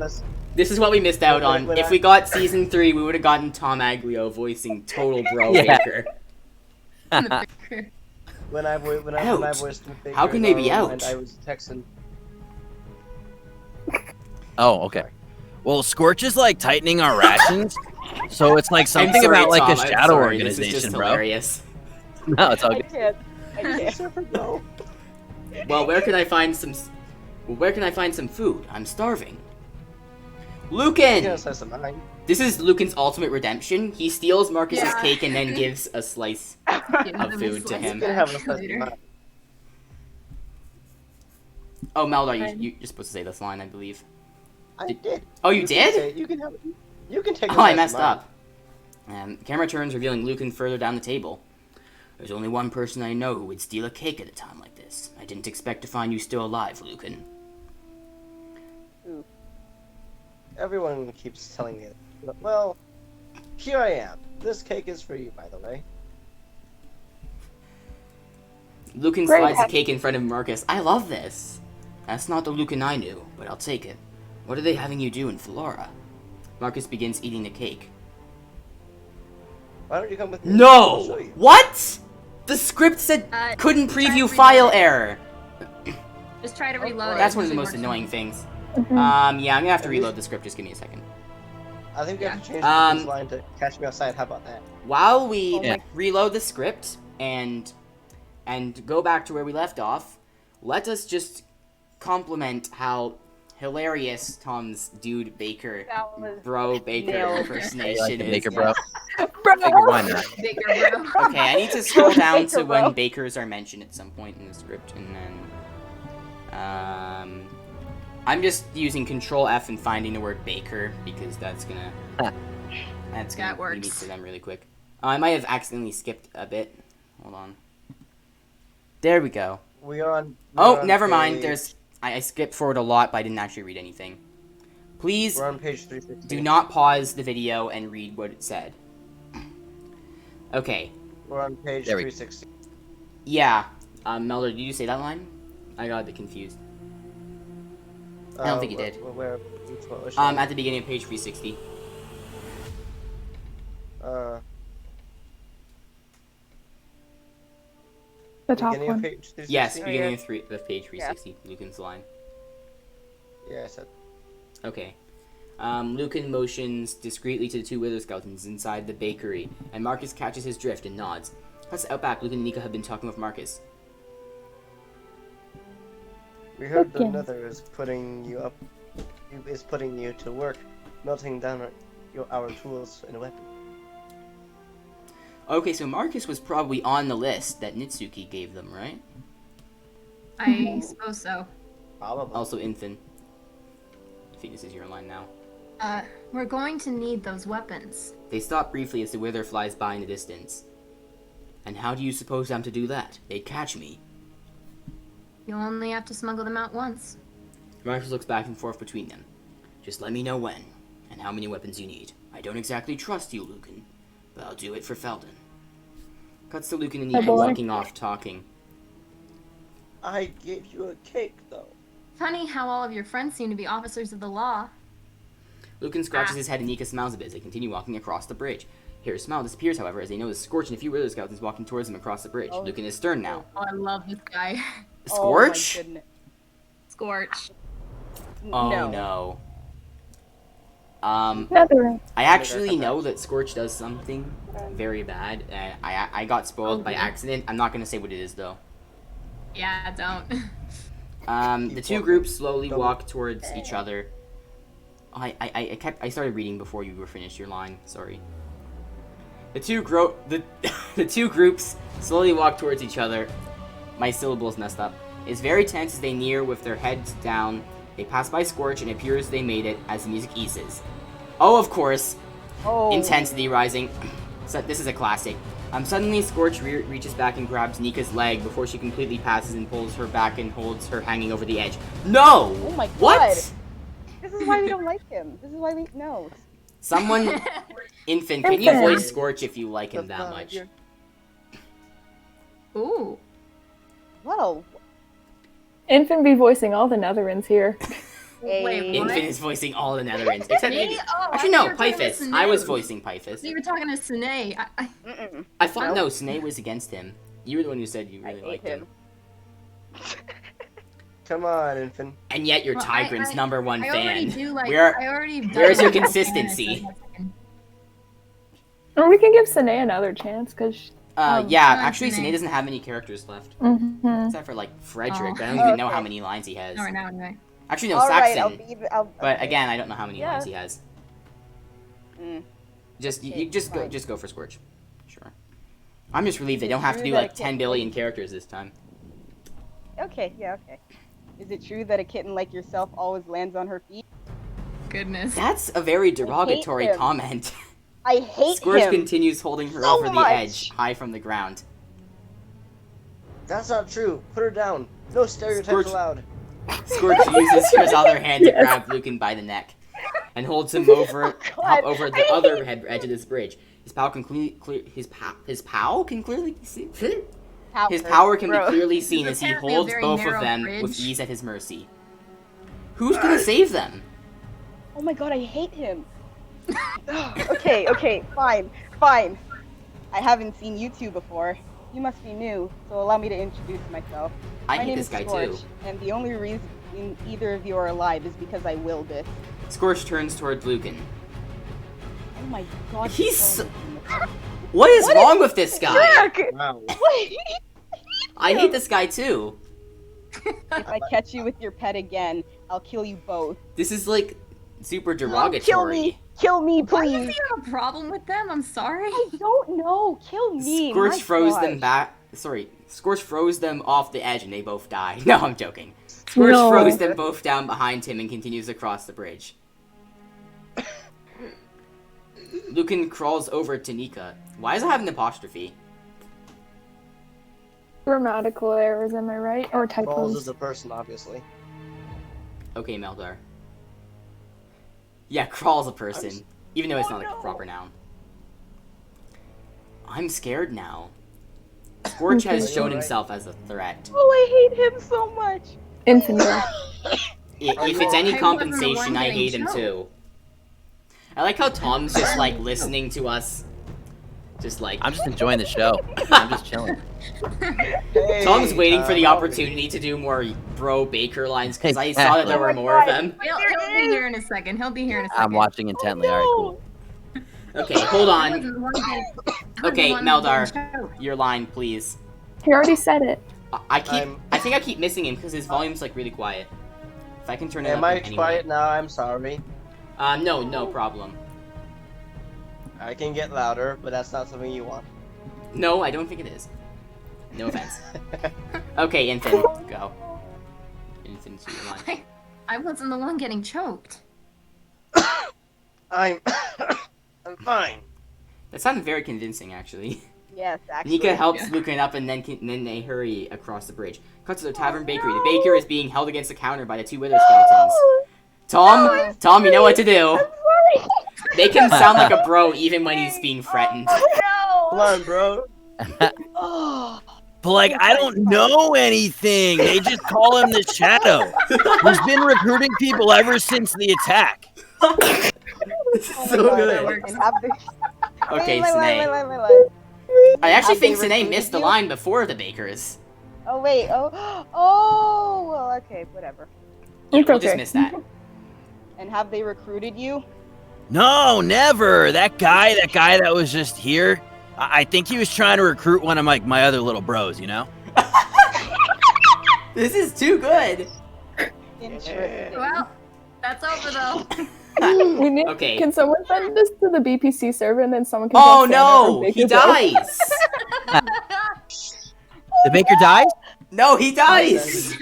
This is what we missed out on. If we got season 3, we would have gotten Tom Aglio voicing total bro Yeah. Baker. When I Out? voiced Baker, How can they be out? And I was Texan. Oh, okay. Well, Scorch is like tightening our rations, so it's like something I'm sorry, about like Tom, a I'm shadow sorry. This organization, is just bro. hilarious. No, it's all I good. can't. I can't. No. Well, where can I find some food? I'm starving. Lucan! Yeah, says mine. This is Lucan's ultimate redemption. He steals Marcus's Yeah. cake and then gives a slice of food to him. You can have a slice of Later. mine. Oh, Meldar, you're supposed to say this line, I believe. I did. Oh, you can did? say it. You can have it. You can take. a Oh, I slice of messed mine. up. Camera turns, revealing Lucan further down the table. There's only one person I know who would steal a cake at a time like this. I didn't expect to find you still alive, Lucan. Everyone keeps telling me that. Well, here I am. This cake is for you, by the way. Lucan Great. slides the cake in front of Marcus. I love this. That's not the Lucan I knew, but I'll take it. What are they having you do in Flora? Marcus begins eating the cake. Why don't you come with me? I'll show No! you. What? The script said couldn't try to preview reload file it. error. Just try to reload it. That's one of the Usually most works annoying fine. things. Mhm. Yeah, I'm gonna have to reload the script. Just give me a second. I think we have to change Um, this line to catch me outside. How about that? While we Yeah. reload the script and go back to where we left off, let us just compliment how hilarious Tom's dude Baker, That was bro Baker nailed. Hey, impersonation like the is. Baker, bro. Bro. Figure why not? Bigger, bro. Okay, I need to scroll down to Baker, bro. when Bakers are mentioned at some point in the script, and then I'm just using Control F and finding the word Baker because that's gonna That lead me works. to them really quick. I might have accidentally skipped a bit. Hold on. There we go. We are on. Oh, never mind. There's I skipped forward a lot, but I didn't actually read anything. Please We're on page 360. do not pause the video and read what it said. Okay. We're on page There we go. 360. Yeah. Melder, did you say that line? I got a bit confused. I don't think you did. What was At the beginning of page 360. The top beginning of one. page 360? Yes, Oh, beginning yeah. of page 360. Lucan's line. Yeah, I said. Okay. Lucan motions discreetly to the two wither skeletons inside the bakery, and Marcus catches his drift and nods. Plus, out back, Lucan and Nika have been talking with Marcus. We heard the Okay. Nether is putting you up. Is putting you to work, melting down our tools and weapons. Okay, so Marcus was probably on the list that Nitsuki gave them, right? I suppose so. Probably. Also, Infin. I think this is your line now. We're going to need those weapons. They stop briefly as the wither flies by in the distance. And how do you suppose I'm to do that? They'd catch me. You only have to smuggle them out once. Marcus looks back and forth between them. Just let me know when, and how many weapons you need. I don't exactly trust you, Lucan, but I'll do it for Felden. Cuts to Lucan and Oh, Nika boy. walking off, talking. I gave you a cake, though. Funny how all of your friends seem to be officers of the law. Lucan scratches his head and Nika smiles a bit as they continue walking across the bridge. Harry's smile disappears, however, as they notice Scorch and a few Wither Scouts walking towards them across the bridge. Oh. Lucan is stern now. Oh, I love this guy. Scorch? Oh my goodness. Scorch. Oh no. no. Netherin. I actually know that Scorch does something very bad, and I got spoiled by accident. I'm not gonna say what it is though. Yeah, don't. The two groups slowly walk towards each other. I started reading before you were finished your line. Sorry. The two groups slowly walk towards each other. My syllables messed up. It's very tense as they near with their heads down. They pass by Scorch and it appears they made it as the music eases. Oh, of course. Oh. Intensity rising. So this is a classic. Suddenly Scorch reaches back and grabs Nika's leg before she completely passes and pulls her back and holds her hanging over the edge. No! Oh my god. What? This is why we don't like him. This is why we no. Someone, Infant, can you voice Scorch if you like him that much? Ooh. Well. Infant be voicing all the Netherins here. Wait, what? Infant is voicing all the Netherins. Except Me? Oh, actually, I no, thought you were talking Pyphus. to I was Sine. voicing Pyphus. You were talking to Sine. Mm-mm. I thought, no, Snay was against him. You were the one who said you really hate liked him. Come on, Infant. And yet you're Well, Tigran's number one I already fan. do like. Where- I already. where's your consistency? Or we can give Sine another chance, because... Yeah, no, actually, Snay. Snay doesn't have any characters left. Mm-hmm. Except for, like, Frederick, Oh. but I don't even know Okay. how many lines he has. No, no, no. Actually, no, Alright, Saxon. But again, I don't know how many Yeah. lines he has. Mm. Just Okay, you just fine. go for Scorch. Sure. I'm just relieved they Is it don't have to true do that like it 10 can't- billion characters this time. Okay, yeah, okay. Is it true that a kitten like yourself always lands on her feet? Goodness. That's a very derogatory him. comment. I hate Scorch him. continues holding her so over the much. edge, high from the ground. That's not true. Put her down. No stereotypes Scorch- allowed. Scorch uses his other hand to Yes. grab Lucan by the neck and holds him over God, up over the I other edge of this bridge. His power can his power can clearly see. His power can be Bro. clearly seen as he apparently a holds very both of narrow them with bridge. ease at his mercy. Who's gonna save them? Oh my god, I hate him. Okay, fine. I haven't seen you two before. You must be new, so allow me to introduce myself. I My hate name this is guy Scorch, too. and the only reason either of you are alive is because I willed it. Scorch turns towards Lucan. Oh my god. He's oh my goodness. What is wrong with this guy? Jerk! Wow. I hate this guy too. If I catch you with your pet again, I'll kill you both. This is like super Kill derogatory. me! Kill me, Why does please! he have a problem with them? I'm sorry. I don't know. Kill me. Scorch my froze gosh. them back. Sorry, Scorch froze them off the edge and they both die. No, I'm joking. Scorch No. froze them both down behind him and continues across the bridge. Lucan crawls over to Nika. Why does it have an apostrophe? Grammatical errors, am I right? Or Balls typos. is a person, obviously. Okay, Meldar. Yeah, crawl's a person, s- even though it's Oh, not like a no. proper noun. I'm scared now. Scorch has Are you shown alright? himself as a threat. Oh, I hate him so much. Infinite. If it's any I wasn't the compensation, one I getting hate him choked. too. I like how Tom's just like listening to us. Just like I'm just enjoying the show. I'm just chilling. Hey, Tom's waiting for the Mallory. opportunity to do more Bro Baker lines because I saw that there Exactly. were Oh my more of God. them. He'll be here in a second. He'll be here in a second. I'm watching intently. All right, cool. Okay, hold I on. wasn't the one getting- I wasn't Okay, the one Meldar. getting choked. Your line, please. He already said it. I think I keep missing him because his volume's like really quiet. If I can turn it Am up I anyway. quiet now? I'm sorry. No problem. I can get louder, but that's not something you want. No, I don't think it is. No offense. Okay, Infant, go. Infant, to your line. I wasn't the one getting choked. I'm I'm fine. That sounded very convincing, actually. Yes, actually. Nika helps Yeah. Lucan up and then they hurry across the bridge. Cut to the tavern bakery. The baker is being held against the counter by the two wither skeletons. Tom, you know what to do. Sorry. Make him sound like a bro even when he's being threatened. Come on, bro. Oh, But like, I don't know anything. They just call him the Shadow. Who's been recruiting people ever since the attack. This is Oh my so God, good. and have they... Okay, wait, Sine. I actually Have think they Sine missed the recruited you? line before the bakers. Oh wait, oh, well, okay, whatever. Yeah, It's we'll okay. just miss that. And have they recruited you? No, never. That guy that was just here. I think he was trying to recruit one of my other little bros, you know? This is too good. Interesting. Well, that's over though. We need. Okay. Can someone send this to the BPC server and then someone can? Oh tell Santa or no, he Baker Joe? dies. The baker dies? No, he dies.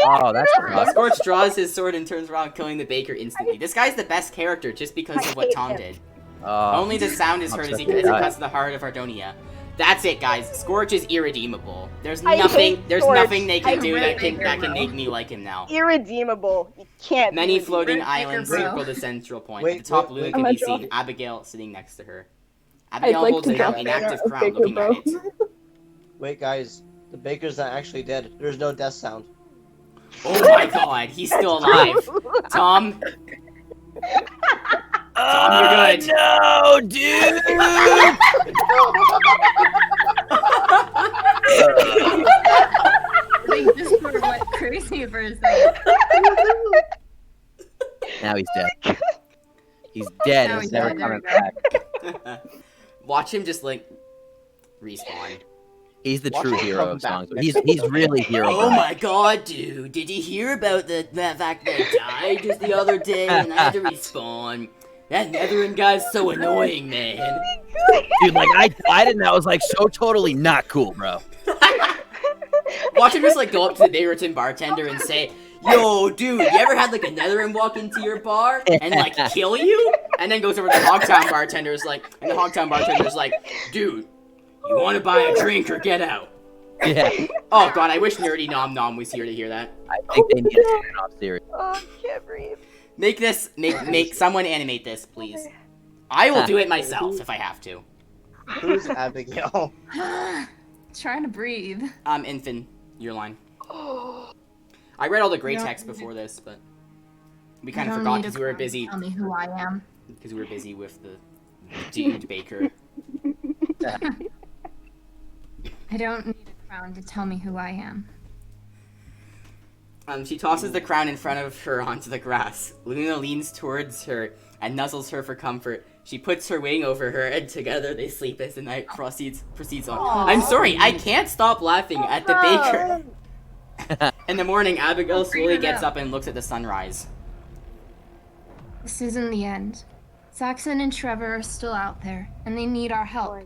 Oh, that's rough. Scorch draws his sword and turns around, killing the baker instantly. This guy's the best character just because of what hate Tom him. did. Oh, Only the sound is heard as he cuts to the heart of Ardonia. That's it, guys. Scorch is irredeemable. There's I nothing. hate There's Scorch. nothing they can I do hate that Baker, can bro. make me like him now. Irredeemable. You can't. Many do it. floating Baker, islands bro. circle the central point. Wait, At the top, wait, Luna wait. can be I'm seen. gonna Abigail sitting next to her. I'd Abigail like holds to an draw inactive Santa or crown, Baker, looking bro. at it. Wait, guys. The baker's not actually dead. There's no death sound. Oh my god, he's still alive. Tom. Tom, you're good. No, dude. I think Discord went crazy for a second. Now he's dead. He's dead. Now He's he's never dead, there coming we go. back. Watch him just like respawn. He's the Watch true him hero come of back songs. next He's really hero. Oh guy. my god, dude! Did you hear about the fact that I died just the other day and I had to respawn? That Netherin guy's so annoying, man. Dude, like I died and that was like so totally not cool, bro. Watch him just like go up to the Bayerton bartender and say, "Yo, dude, you ever had like a Netherin walk into your bar and like kill you?" And then goes over to the Hogtown bartender's like, and the Hogtown bartender's like, "Dude, you want to buy a drink or get out?" Yeah, Oh god, I wish Nerdy Nom Nom was here to hear that. I think they need to turn it off series. Oh, I can't breathe. Make someone animate this, please. I will do it myself if I have to. Who's Abigail? Trying to breathe. Infin, your line. I read all the gray text before this, but we kind of forgot because we were busy. Tell me who I am. Because we were busy with the dude Baker. I don't need a crown to tell me who I am. She tosses the crown in front of her onto the grass. Luna leans towards her and nuzzles her for comfort. She puts her wing over her, and together they sleep as the night proceeds on. I'm sorry, I can't stop laughing at the baker. In the morning, Abigail slowly gets up and looks at the sunrise. This isn't the end. Saxon and Trevor are still out there, and they need our help.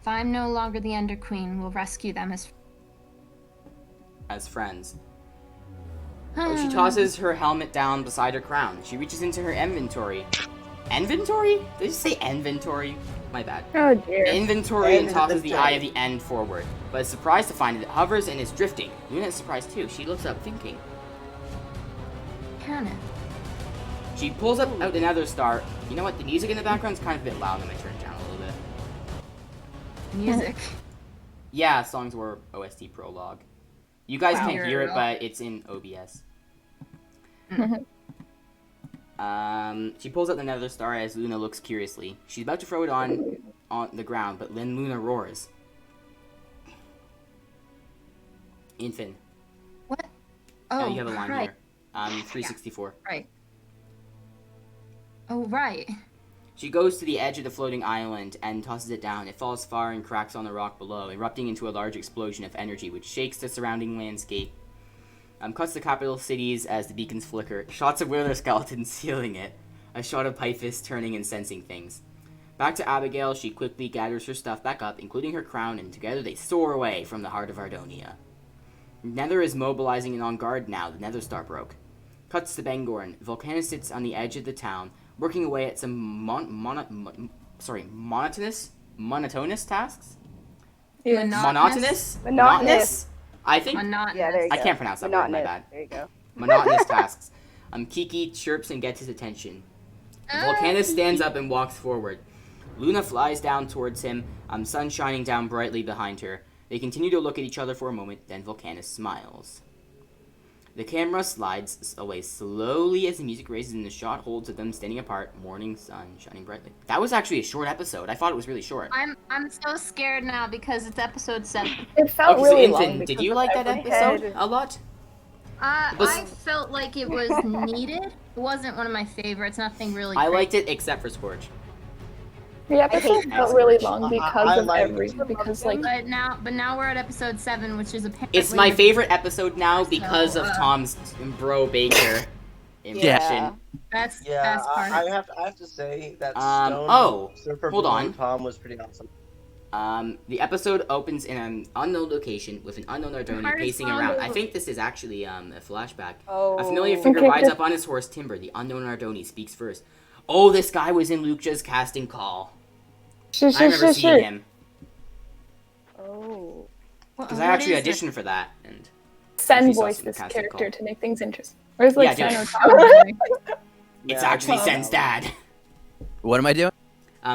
If I'm no longer the Ender Queen, we'll rescue them As friends. Oh, she tosses her helmet down beside her crown. She reaches into her inventory. Inventory? Did you say inventory? My bad. Oh dear. Inventory and tosses the Inventory. eye of the end forward, but is surprised to find it hovers and is drifting. Luna is surprised too. She looks up thinking. Hannah. She pulls up out another star. You know what? The music in the background is kind of a bit loud. I'm gonna turn it down a little bit. Music. Yeah, songs were OST prologue. You guys Wow. can't hear it, but it's in OBS. She pulls out another star as Luna looks curiously. She's about to throw it on the ground, but then Luna roars. Infin. What? Oh, You have a line right. here. 364. Right. Oh, right. She goes to the edge of the floating island and tosses it down. It falls far and cracks on the rock below, erupting into a large explosion of energy which shakes the surrounding landscape. Cuts the capital cities as the beacons flicker. Shots of wither skeletons sealing it. A shot of Pythis turning and sensing things. Back to Abigail, she quickly gathers her stuff back up, including her crown, and together they soar away from the heart of Ardonia. Nether is mobilizing and on guard now. The Nether Star broke. Cuts to Bangorn. Volcanus sits on the edge of the town, working away at some monotonous tasks? Yeah. Monotonous? I think... Monotonous. Yeah, there you go. I can't pronounce that word, my bad. There you go. Monotonous tasks. Kiki chirps and gets his attention. Volcanus stands up and walks forward. Luna flies down towards him, sun shining down brightly behind her. They continue to look at each other for a moment, then Volcanus smiles. The camera slides away slowly as the music raises and the shot holds of them standing apart, morning sun shining brightly. That was actually a short episode. I thought it was really short. I'm so scared now because it's episode 7. It felt Okay, so really long. Infin, did because you of like that every episode head. a lot? I felt like it was needed. It wasn't one of my favorites. Nothing really. I crazy. liked it except for Scorch. The episode felt really long because of like everything. Because like But now we're at episode 7, which is apparently. It's my favorite episode now because of Tom's Bro Baker impression. That's Yeah, best part. I have to say that Surfer hold Blue on. Tom was pretty awesome. The episode opens in an unknown location with an unknown Ardoni Hardest pacing one around. to- I think this is actually a flashback. Oh. A familiar figure Okay, rides just- up on his horse, Timber. The unknown Ardoni speaks first. Oh, this guy was in Lucha's casting call. I remember seeing him. Oh. Because I actually auditioned for that. And Sen actually saw voiced some this casting character call. to make things interesting. Whereas like Yeah, Sen dude. or Tom. It's Yeah, actually Tom. Sen's dad. What am I doing?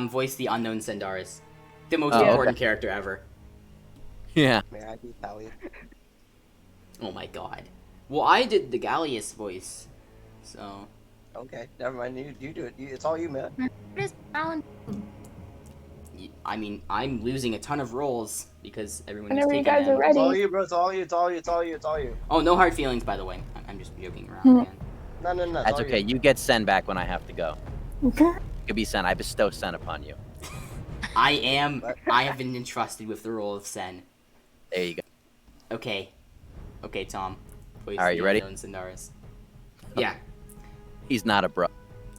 Voice the unknown Sendaris. The most Oh, okay. important character ever. Yeah. May I be Thalia? Oh my god. Well, I did the Gallius voice. So, Okay, never mind. You do it. It's all you, man. What is Alan? I mean, I'm losing a ton of roles because everyone is Whenever you taking guys them. are It's all ready. you, bro. It's all you. It's all you. It's all you. It's all you. Oh, no hard feelings, by the way. I'm just joking around, Hmm. man. No. it's That's all okay. You. You get Sen back when I have to go. You could be Sen. I bestow Sen upon you. I have been entrusted with the role of Sen. There you go. Okay, Tom. Voice Alright, you the ready? unknown Sendaris. Yeah. He's not a bro.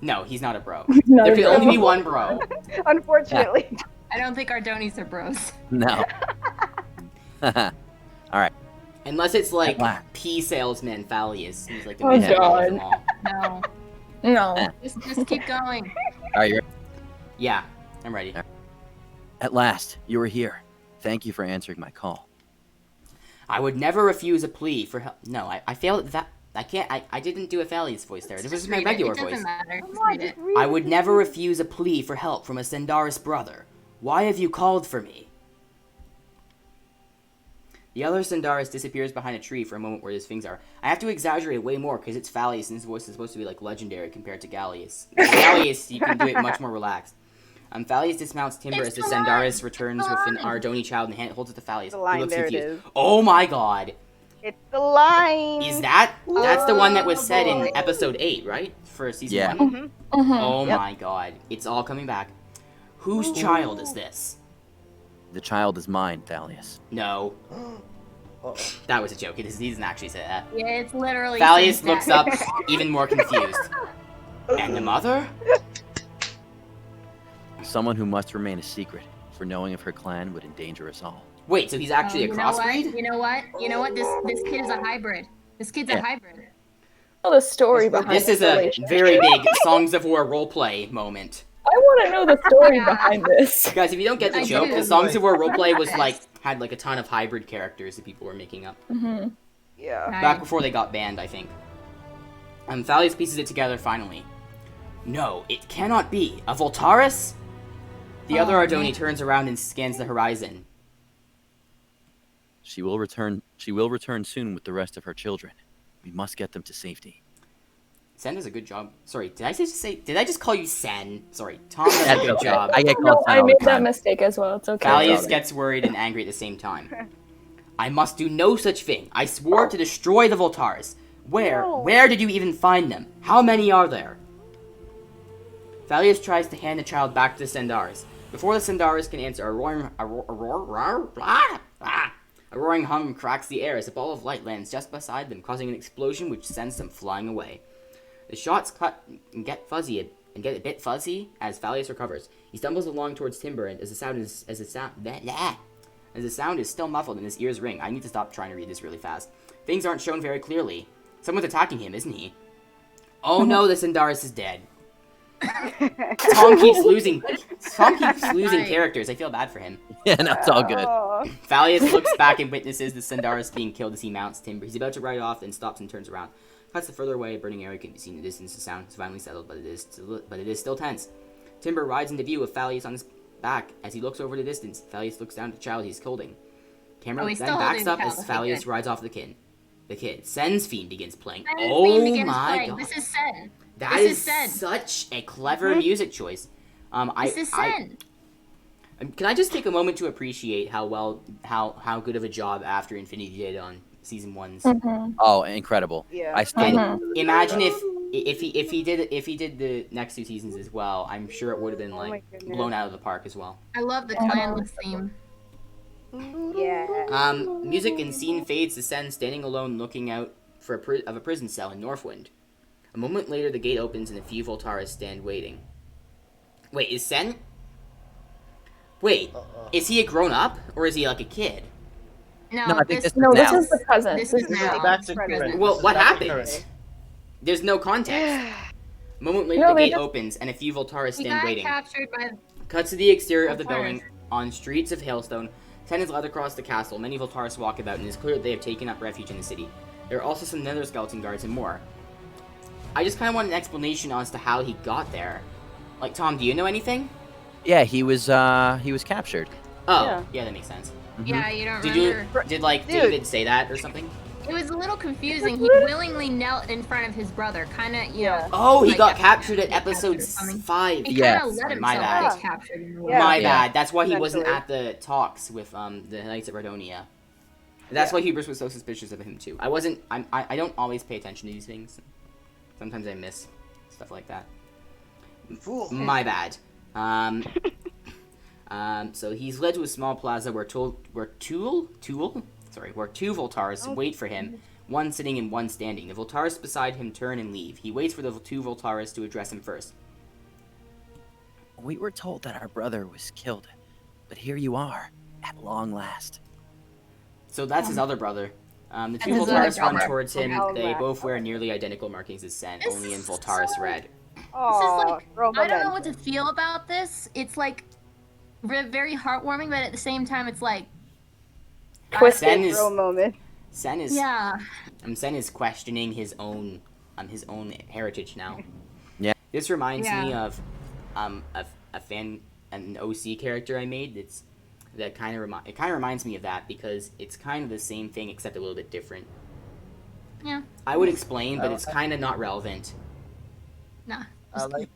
No, he's not a bro. Not There a can bro. only be one bro. Unfortunately. I don't think Ardonis are bros. No. Unless it's like Wow. P salesman Fallius. He's like the Oh, main of God. them all. No, No. just keep going. Are you ready? Yeah, I'm ready. At last, you are here. Thank you for answering my call. I would never refuse a plea for help. No, I failed at that. I can't. I didn't do a Fallius voice there. This Just is my read regular it. It voice. doesn't matter. Come Just on, read just it. read I it. would never refuse a plea for help from a Sendaris brother. Why have you called for me? The other Sendaris disappears behind a tree for a moment where his things are. I have to exaggerate way more because it's Fallius and his voice is supposed to be like legendary compared to Gallius. Gallius, you can do it much more relaxed. Fallius dismounts Timber It's as the the line. Sendaris returns It's the with an line. Ardoni child in the hand, holds it to Fallius. The He line, looks there it confused. is. Oh my god. It's the line. Is that? That's the one that was Oh, said in boy. episode 8, right? For season Yeah. 1? Mhm. Oh Yep. my god. It's all coming back. Whose child is this? The child is mine, Thalius. No. Uh-oh. That was a joke. He doesn't actually say that. Yeah, it's literally. Fallius Sen's looks dad. up, even more confused. And the mother? Someone who must remain a secret, for knowing of her clan would endanger us all. Wait, so he's actually a You know what? crossbreed? You know what? You know what? This kid is a hybrid. This kid's Yeah. a hybrid. Tell the story behind This is a relationship. very big Songs of War roleplay moment. I want to know the story Yeah. behind this. Guys, if you don't get the I joke, do. the Songs of War roleplay was like, had like a ton of hybrid characters that people were making up. Mm-hmm. Yeah. Back before they got banned, I think. Thalius pieces it together finally. No, it cannot be. A Voltaris? The other Oh, Ardoni man. turns around and scans the horizon. She will return soon with the rest of her children. We must get them to safety. Sen does a good job. Sorry, did I just call you Sen? Sorry, Tom does a That's good okay. job. I get called No, Sen I all the made that time. mistake as well. It's okay. Thalius Okay. gets worried and angry at the same time. I must do no such thing. I swore to destroy the Voltaris. Where did you even find them? How many are there? Thalius tries to hand the child back to the Sendaris. Before the Sendaris can answer, a roaring hum cracks the air as a ball of light lands just beside them, causing an explosion which sends them flying away. The shots cut and get a bit fuzzy as Thalius recovers. He stumbles along towards Timber, and as the sound is still muffled and his ears ring. I need to stop trying to read this really fast. Things aren't shown very clearly. Someone's attacking him, isn't he? Oh no, the Sendaris is dead. Tom keeps losing characters. I feel bad for him. Yeah, no, it's all good. Oh. Thalius looks back and witnesses the Sendaris being killed as he mounts Timber. He's about to ride off, then stops and turns around. Cuts the further away, a burning area can be seen in the distance. The sound is finally settled, but it is still tense. Timber rides into view with Thalius on his back. As he looks over the distance, Thalius looks down at the child he's holding. camera Oh, he's then still backs holding up the as cow. Okay, Thalius good. rides off the kid. Sen's Fiend begins playing. Sen's Oh Fiend begins my playing. god. This is Sen. That This is is Sen. such a clever music choice. This is Sen. Can I just take a moment to appreciate how good of a job AfterInfinity did on season 1's? Oh, incredible! Yeah. I still Imagine if he did the next 2 seasons as well. I'm sure it would have been Oh my like goodness. blown out of the park as well. I love the clanless theme. Yeah. Music and scene fades to Sen standing alone looking out of a prison cell in Northwind. A moment later, the gate opens and a few Voltaras stand waiting. Wait, is Sen? Wait, is he a grown-up, or is he like a kid? No, No, I think this, this No, this now. is the present. this is now. back This to is current. present. Well, This is what back to happened? current. There's no context. A moment later, No, the they gate just- opens and a few Voltaras He stand got waiting. captured by. Cuts to the exterior of the Voltaras. building on streets of Hailstone. Sen is led across the castle. Many Voltaras walk about, and it is clear that they have taken up refuge in the city. There are also some nether skeleton guards and more. I just kind of want an explanation as to how he got there. Like, Tom, do you know anything? Yeah, he was captured. Oh, yeah, that makes sense. Yeah, you don't Did remember. Did like Dude. David say that or something? It was a little confusing. He willingly knelt in front of his brother, kind of, you know. Oh, he like, got captured at get episode captured or something. 5. He Yes. kind of let My himself bad. get captured in a way. Yeah. My Yeah. bad. That's why he wasn't Eventually. at the talks with the Knights of Ardonia. That's why Hubris was so suspicious of him too. I don't always pay attention to these things. Sometimes I miss stuff like that. Fool. My bad. So he's led to a small plaza where two Voltars wait for him, one sitting and one standing. The Voltars beside him turn and leave. He waits for the 2 Voltars to address him first. We were told that our brother was killed, but here you are, at long last. So that's his other brother. The 2 His other Voltars run brother. towards him. Oh, They wow. both wear nearly identical markings as Sen, This only in is Voltaris so- red. Oh, I don't know what to feel about this. It's like very heartwarming, but at the same time, it's like, Twisted. Sen is Bro moment. Sen is yeah. Sen is questioning his own heritage now. Yeah. This reminds me Yeah. of an OC character I made. It kind of reminds me of that because it's kind of the same thing except a little bit different. Yeah. I would explain, but it's kind of not relevant. Nah. I like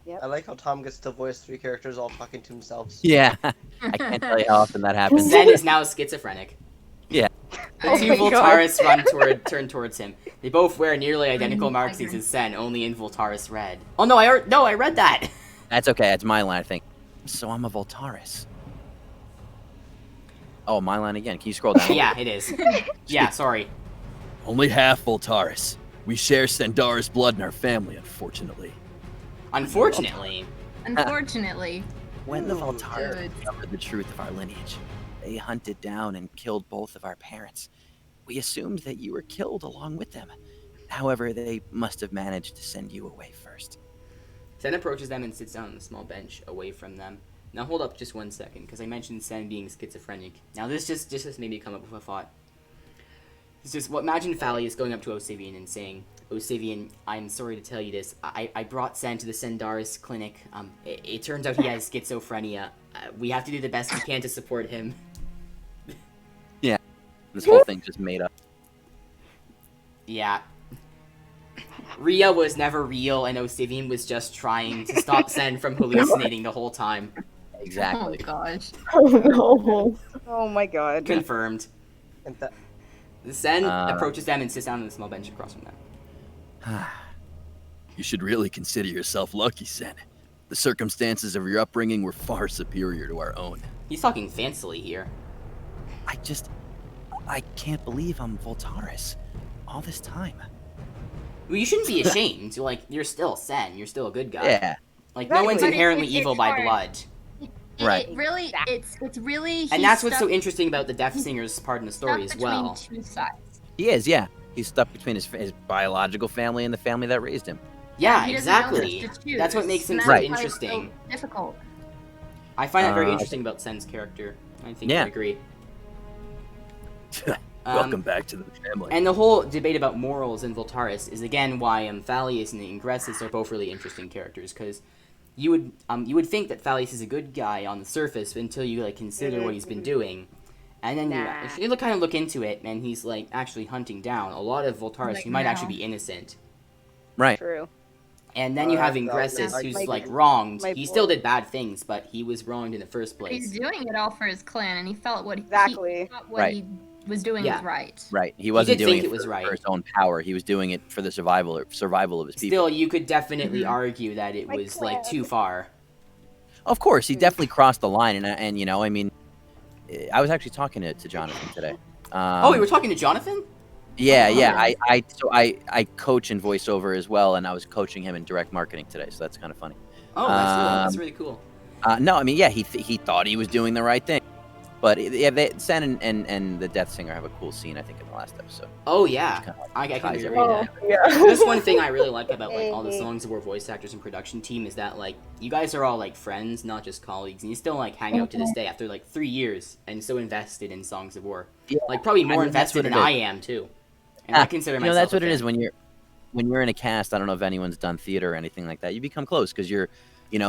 Yep. I like how Tom gets to voice 3 characters all talking to themselves. Yeah, I can't tell you how often that happens. Zen is now schizophrenic. Yeah. The Oh 2 my God. Voltaris turn towards him. They both wear nearly identical markings as Zen, only in Voltaris red. Oh no, I read that. That's okay. That's my line, I think. So I'm a Voltaris. Oh, my line again. Can you scroll down? Yeah, it is. Yeah, sorry. Only half Voltaris. We share Sandara's blood in our family, unfortunately. Unfortunately, Unfortunately. When the Voltaris Good. discovered the truth of our lineage, they hunted down and killed both of our parents. We assumed that you were killed along with them. However, they must have managed to send you away first. Sen approaches them and sits down on a small bench away from them. Now hold up just 1 second, because I mentioned Sen being schizophrenic. Now this just made me come up with a thought. It's just, imagine Thalius going up to Osivian and saying, Osivian, I'm sorry to tell you this. I brought Sen to the Sendaris clinic. It turns out he has schizophrenia. We have to do the best we can to support him. This whole thing just made up. Yeah. Rhea was never real, and Osivian was just trying to stop Sen from hallucinating the whole time. Exactly. Oh gosh. Oh no. Oh my god. Confirmed. And that Sen approaches them and sits down on a small bench across from them. You should really consider yourself lucky, Sen. The circumstances of your upbringing were far superior to our own. He's talking fancily here. I can't believe I'm Voltaris. All this time. Well, you shouldn't be ashamed. You're still Sen. You're still a good guy. Yeah. No Exactly. one's But inherently it's evil by hard. blood. Right. It really, it's really. And that's what's so interesting about the Death Singer's part in the story as well. Two sides. He is, yeah. He's stuck between his biological family and the family that raised him. Yeah, He doesn't know exactly. which to choose, That's what makes him and so that's why it's interesting. so difficult. I find that very Uh, interesting about Sen's character. I think Yeah. you agree. Welcome back to the family. And the whole debate about morals in Voltaris is again why Thalius and Ingressus are both really interesting characters, because you would think that Thalius is a good guy on the surface until you consider what he's been doing, And then Nah. you kind of look into it, and he's like actually hunting down a lot of Voltaris Like who might now. actually be innocent. Right. True. And then you have Alright, Ingressus, so who's my- like wronged. my He still boy. did bad things, but he was wronged in the first But he's place. doing it all for his clan, and he felt what Exactly. he thought what Right. he was doing Yeah. was right. Right. He wasn't did doing think it it was for, right. for his own power. He was doing it for the survival of his people. Still, you could definitely Mhm. argue that it My was like clan. too far. Of course, he definitely crossed the line, and you know, I mean, I was actually talking to Jonathan today. Oh, you were talking to Jonathan? Yeah, Oh, yeah. nice. I coach in voiceover as well, and I was coaching him in direct marketing today, so that's kind of funny. Oh, that's really cool. No, I mean, yeah, he thought he was doing the right thing, but yeah, Sen and the Death Singer have a cool scene, I think, in the last episode. Oh yeah, Kinda I can ties agree everything with Oh, that. yeah. That's one thing I really like about like all the Hey. Songs of War voice actors and production team is that like you guys are all like friends, not just colleagues, and you still like hang out to this day after like 3 years and so invested in Songs of War. Yeah, Like probably I more mean, that's invested what than it I is. am too. And I consider You myself know, that's a what it is fan. when you're in a cast. I don't know if anyone's done theater or anything like that. You become close because you're putting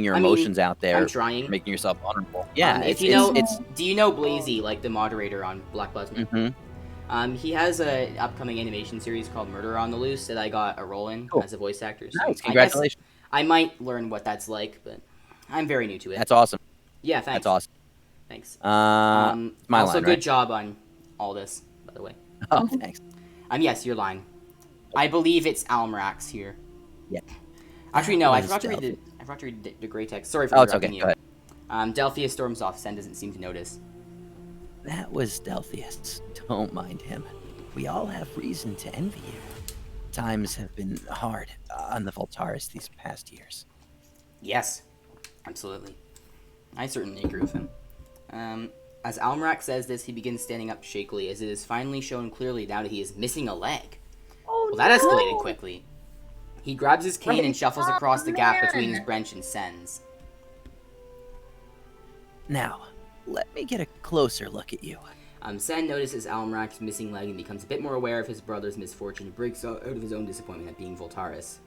your I mean, emotions out there, I'm trying. making yourself vulnerable. Yeah, If it's you know, it's. do you know Blazy, like the moderator on Black Plasma? Mhm. He has a upcoming animation series called Murder on the Loose that I got a role in Cool. as a voice actor. So Nice, I guess congratulations. I might learn what that's like, but I'm very new to it. That's awesome. Yeah, thanks. That's awesome. Thanks. My Also, line, good right? job on all this, by the way. Oh, thanks. Yes, you're lying. I believe it's Almrax here. Yeah. Actually, no, I That forgot to was read the gray text. Sorry for Oh, it's interrupting okay. you. Go ahead. Delphius storms off. Sen doesn't seem to notice. That was Delphius. Don't mind him. We all have reason to envy you. Times have been hard on the Voltaris these past years. Yes, absolutely. I certainly agree with him. As Almrax says this, he begins standing up shakily, as it is finally shown clearly now that he is missing a leg. Oh, Well, that no. escalated quickly. He grabs his cane and shuffles Oh, across the gap between his man. branch and Sen's. Now, let me get a closer look at you. Sen notices Almrax's missing leg and becomes a bit more aware of his brother's misfortune and breaks out of his own disappointment at being Voltaris.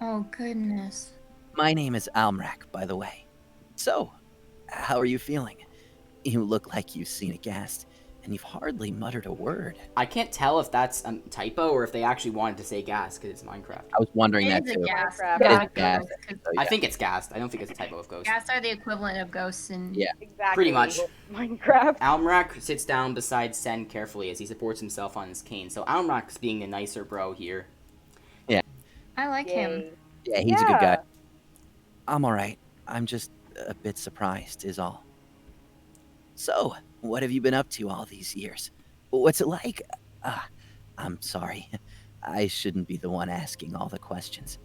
Oh goodness. My name is Almrak, by the way. So, how are you feeling? You look like you've seen a ghast, and you've hardly muttered a word. I can't tell if that's a typo or if they actually wanted to say gas because it's Minecraft. I was wondering It that is a too. gas. Minecraft. It is not a ghast. ghost, 'cause So, I yeah. think it's gas. I don't think it's a typo of ghost. Gas are the equivalent of ghosts in Yeah. Exactly. Pretty much. Minecraft. Almrak sits down beside Sen carefully as he supports himself on his cane. So Almrak's being the nicer bro here. I like him. Yay. Yeah, he's a good guy. Yeah. I'm alright. I'm just a bit surprised, is all. So, what have you been up to all these years? What's it like? I'm sorry. I shouldn't be the one asking all the questions.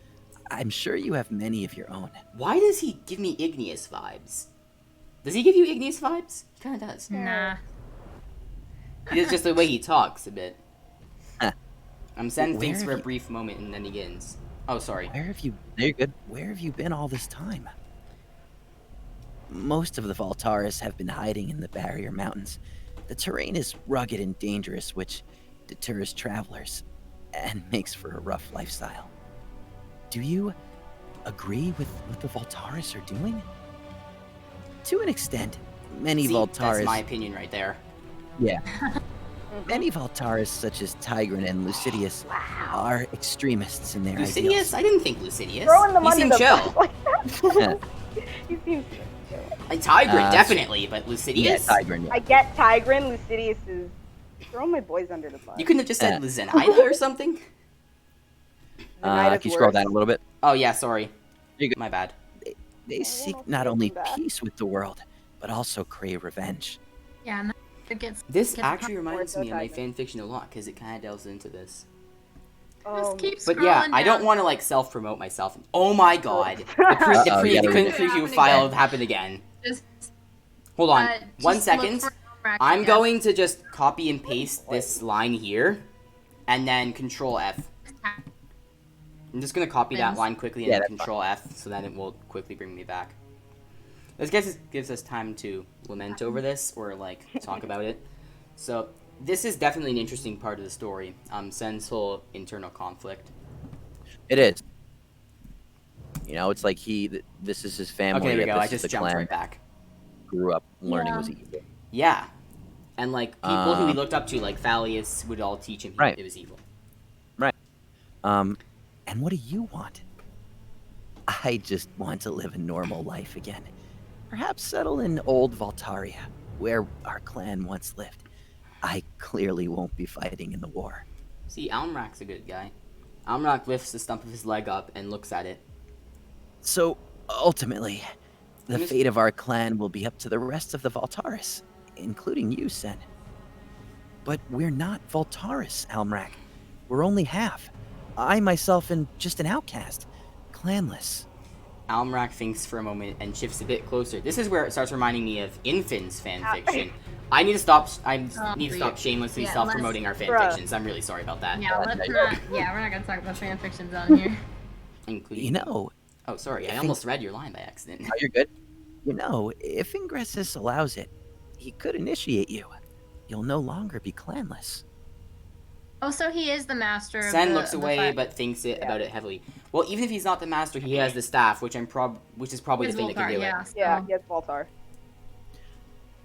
I'm sure you have many of your own. Why does he give me Igneous vibes? Does he give you Igneous vibes? He kind of does. Nah. It's just the way he talks a bit. Huh. Sen Where thinks have for a you- brief moment and then begins. Oh, sorry. Where have you... There, you're good. Where have you been all this time? Most of the Voltaris have been hiding in the Barrier Mountains. The terrain is rugged and dangerous, which deters travelers and makes for a rough lifestyle. Do you agree with what the Voltaris are doing? To an extent, many See, Voltaris... that's my opinion right there. Yeah. Many Voltaris, such as Tigran and Lucidius, are extremists in their Lucidius? ideals. I didn't think Lucidius. Throwing them He under seemed the chill. bus like that. He seems chill. Tigran, so- definitely, but Lucidius? Yeah, Tigran, yeah. I get Tigran. Lucidius is throwing my boys under the bus. You couldn't have just said Luzenida or something? Zenida's Can you scroll worse. down a little bit? Oh, yeah, sorry. You go. My bad. They won't seek hold not them only back. peace with the world, but also crave revenge. Yeah, and it gets. This gets actually reminds me of my Tigran. fanfiction a lot, because it kind of delves into this. Oh, Just keep But yeah, scrolling I don't down. want to, like, self-promote myself. Oh my god. The Uh-oh, yeah, couldn't we- preview Happen file again. happened again. Just, Hold on. just 1 look second. for Almrak I'm again. going to just copy and paste this line here, and then Control F. I'm just gonna copy that Happens. line quickly and Yeah, then that's Control F, so that it will quickly bring me back. This gives us time to lament over this, or like talk about it. So this is definitely an interesting part of the story. Sen's whole internal conflict. It is. You know, it's like this is his family. Okay, there we yet go. I this is just the jumped clan right back. grew up learning Yeah. was evil. Yeah. And, like, people who he looked up to, like Thalius, would all teach him Right. it was evil. Right. And what do you want? I just want to live a normal life again. Perhaps settle in old Voltaria, where our clan once lived. I clearly won't be fighting in the war. See, Almrak's a good guy. Almrak lifts the stump of his leg up and looks at it. So, ultimately, the Miss- fate of our clan will be up to the rest of the Voltaris, including you, Sen. But we're not Voltaris, Almrak. We're only half. I myself am just an outcast, clanless. Almrak thinks for a moment and shifts a bit closer. This is where it starts reminding me of Infin's fanfiction. I need to stop. Shamelessly yeah, self-promoting our fanfictions. I'm really sorry about that. Yeah, let's not. Yeah, we're not gonna talk about fanfictions on here. Including. You know. Oh, sorry. I almost read your line by accident. Oh, you're good. You know, if Ingressus allows it, he could initiate you. You'll no longer be clanless. Oh, so he is the master. Sen looks away, but thinks about it heavily. Well, even if he's not the master, he has the staff, which is probably the thing that can do it. Yeah, he has Baltar.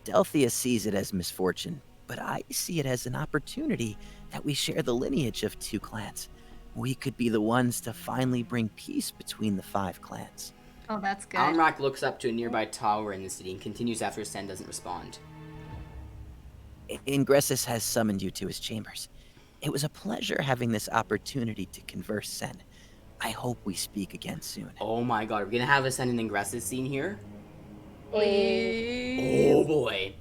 Delphia sees it as misfortune, but I see it as an opportunity that we share the lineage of two clans. We could be the ones to finally bring peace between the 5 clans. Oh, that's good. Almrak looks up to a nearby tower in the city and continues after Sen doesn't respond. Ingressus has summoned you to his chambers. It was a pleasure having this opportunity to converse, Sen. I hope we speak again soon. Oh my god, we're gonna have a Sen and Ingressus scene here? Please. Oh boy.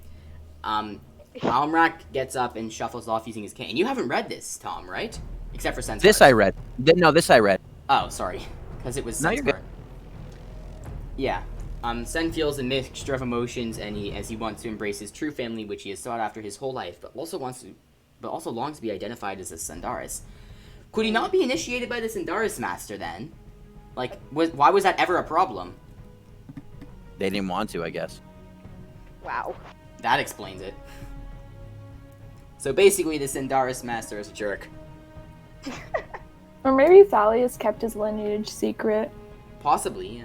Almrak gets up and shuffles off using his cane. And you haven't read this, Tom, right? Except for Sen's This part. I read. No, this I read. Oh, sorry. Because it was No, Sen's you're good. part. Yeah. Sen feels a mixture of emotions as he wants to embrace his true family, which he has sought after his whole life, but also longs to be identified as a Sandaris. Could he not be initiated by the Sandaris master then? Like, why was that ever a problem? They didn't want to, I guess. Wow. That explains it. So basically, the Sandaris master is a jerk. Or maybe Thalius kept his lineage secret. Possibly, yeah.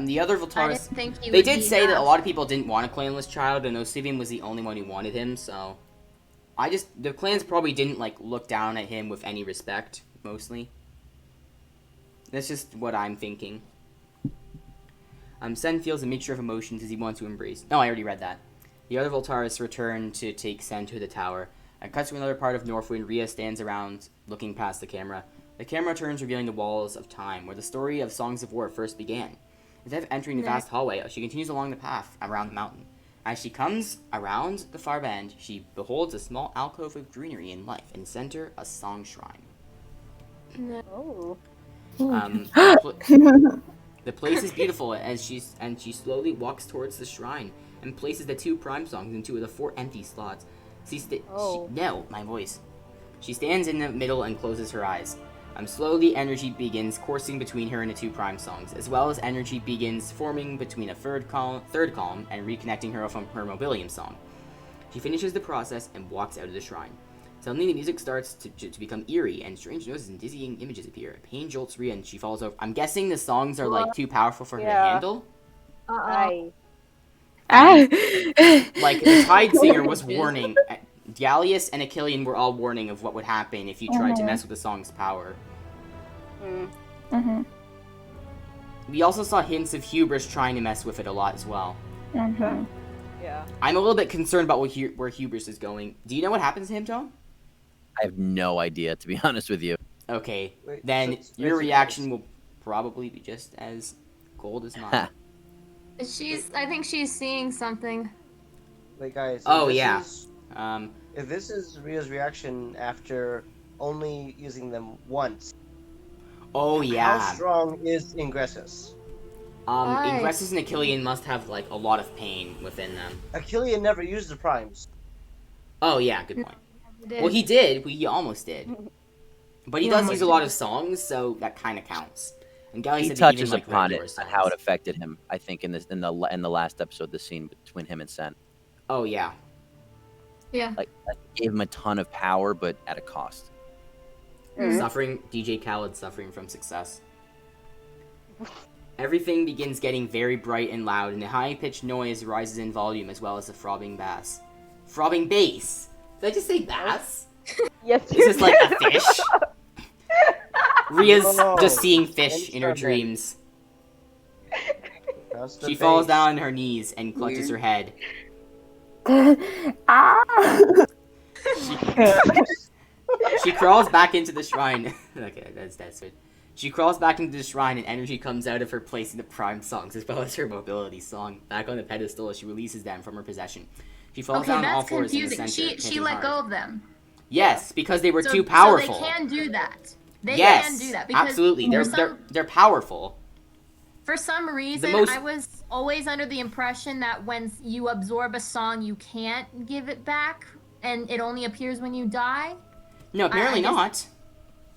The other I Voltaris... didn't think he They would did be say that a that. lot of people didn't want a clanless child, and Osivian was the only one who wanted him, so... The clans probably didn't, like, look down at him with any respect, mostly. That's just what I'm thinking. Sen feels a mixture of emotions as he wants to embrace... No, I already read that. The other Voltaris return to take Sen to the tower. And cuts to another part of Northwind. Rhea stands around, looking past the camera. The camera turns, revealing the walls of time, where the story of Songs of War first began. Instead of entering the vast hallway, she continues along the path around the mountain. As she comes around the far bend, she beholds a small alcove of greenery and life, and in the center, a song shrine. Oh. The place is beautiful as she slowly walks towards the shrine and places the 2 prime songs in 2 of the 4 empty slots. She stands in the middle and closes her eyes. Slowly, energy begins coursing between her and the 2 prime songs, as well as energy begins forming between a third column and reconnecting her from her mobilium song. She finishes the process and walks out of the shrine. Suddenly, the music starts to become eerie, and strange noises and dizzying images appear. Pain jolts Rhea, and she falls over. I'm guessing the songs are, like, too powerful for her to handle? I. Like, the Tide Singer was warning. Gallius and Achillean were all warning of what would happen if you tried to mess with the song's power. Mm-hmm. We also saw hints of hubris trying to mess with it a lot as well. Mm-hmm. Yeah. I'm a little bit concerned about where hubris is going. Do you know what happens to him, Tom? I have no idea, to be honest with you. Okay, Wait, then your reaction will probably be just as cold as mine. I think she's seeing something. Wait, guys. Oh, if this yeah. is- If this is Rhea's reaction after only using them once, Oh, yeah. how strong is Ingressus? Right. Ingressus and Achillean must have, like, a lot of pain within them. Achillean never used the primes. Oh, yeah, good point. Did. Well, he did. He almost did. But he does use a lot of songs, so that kind of counts. And Gallius He said touches even, like, upon regular it and how songs. it affected him. I think in the last episode, the scene between him and Sen, Oh, yeah. Yeah. like that gave him a ton of power, but at a cost. Suffering, DJ Khaled suffering from success. Everything begins getting very bright and loud, and the high-pitched noise rises in volume as well as the throbbing bass. Throbbing bass? Did I just say bass? Yes, Is you this like a did. fish? Ria's No. just seeing fish in her Instrument. dreams. That's the She falls bass. down on her knees and clutches her head. Ah! She crawls back into the shrine. Okay, that's it. She crawls back into the shrine and energy comes out of her placing the prime songs as well as her mobility song back on the pedestal as she releases them from her possession. She falls Okay, down all that's fours in the confusing. center. She panting let hard. go of them. Yes, because they were So- too powerful. So they can do that. They yes, can do that because absolutely. for They're powerful. For some reason, most- I was always under the impression that when you absorb a song, you can't give it back, and it only appears when you die. No, apparently I guess-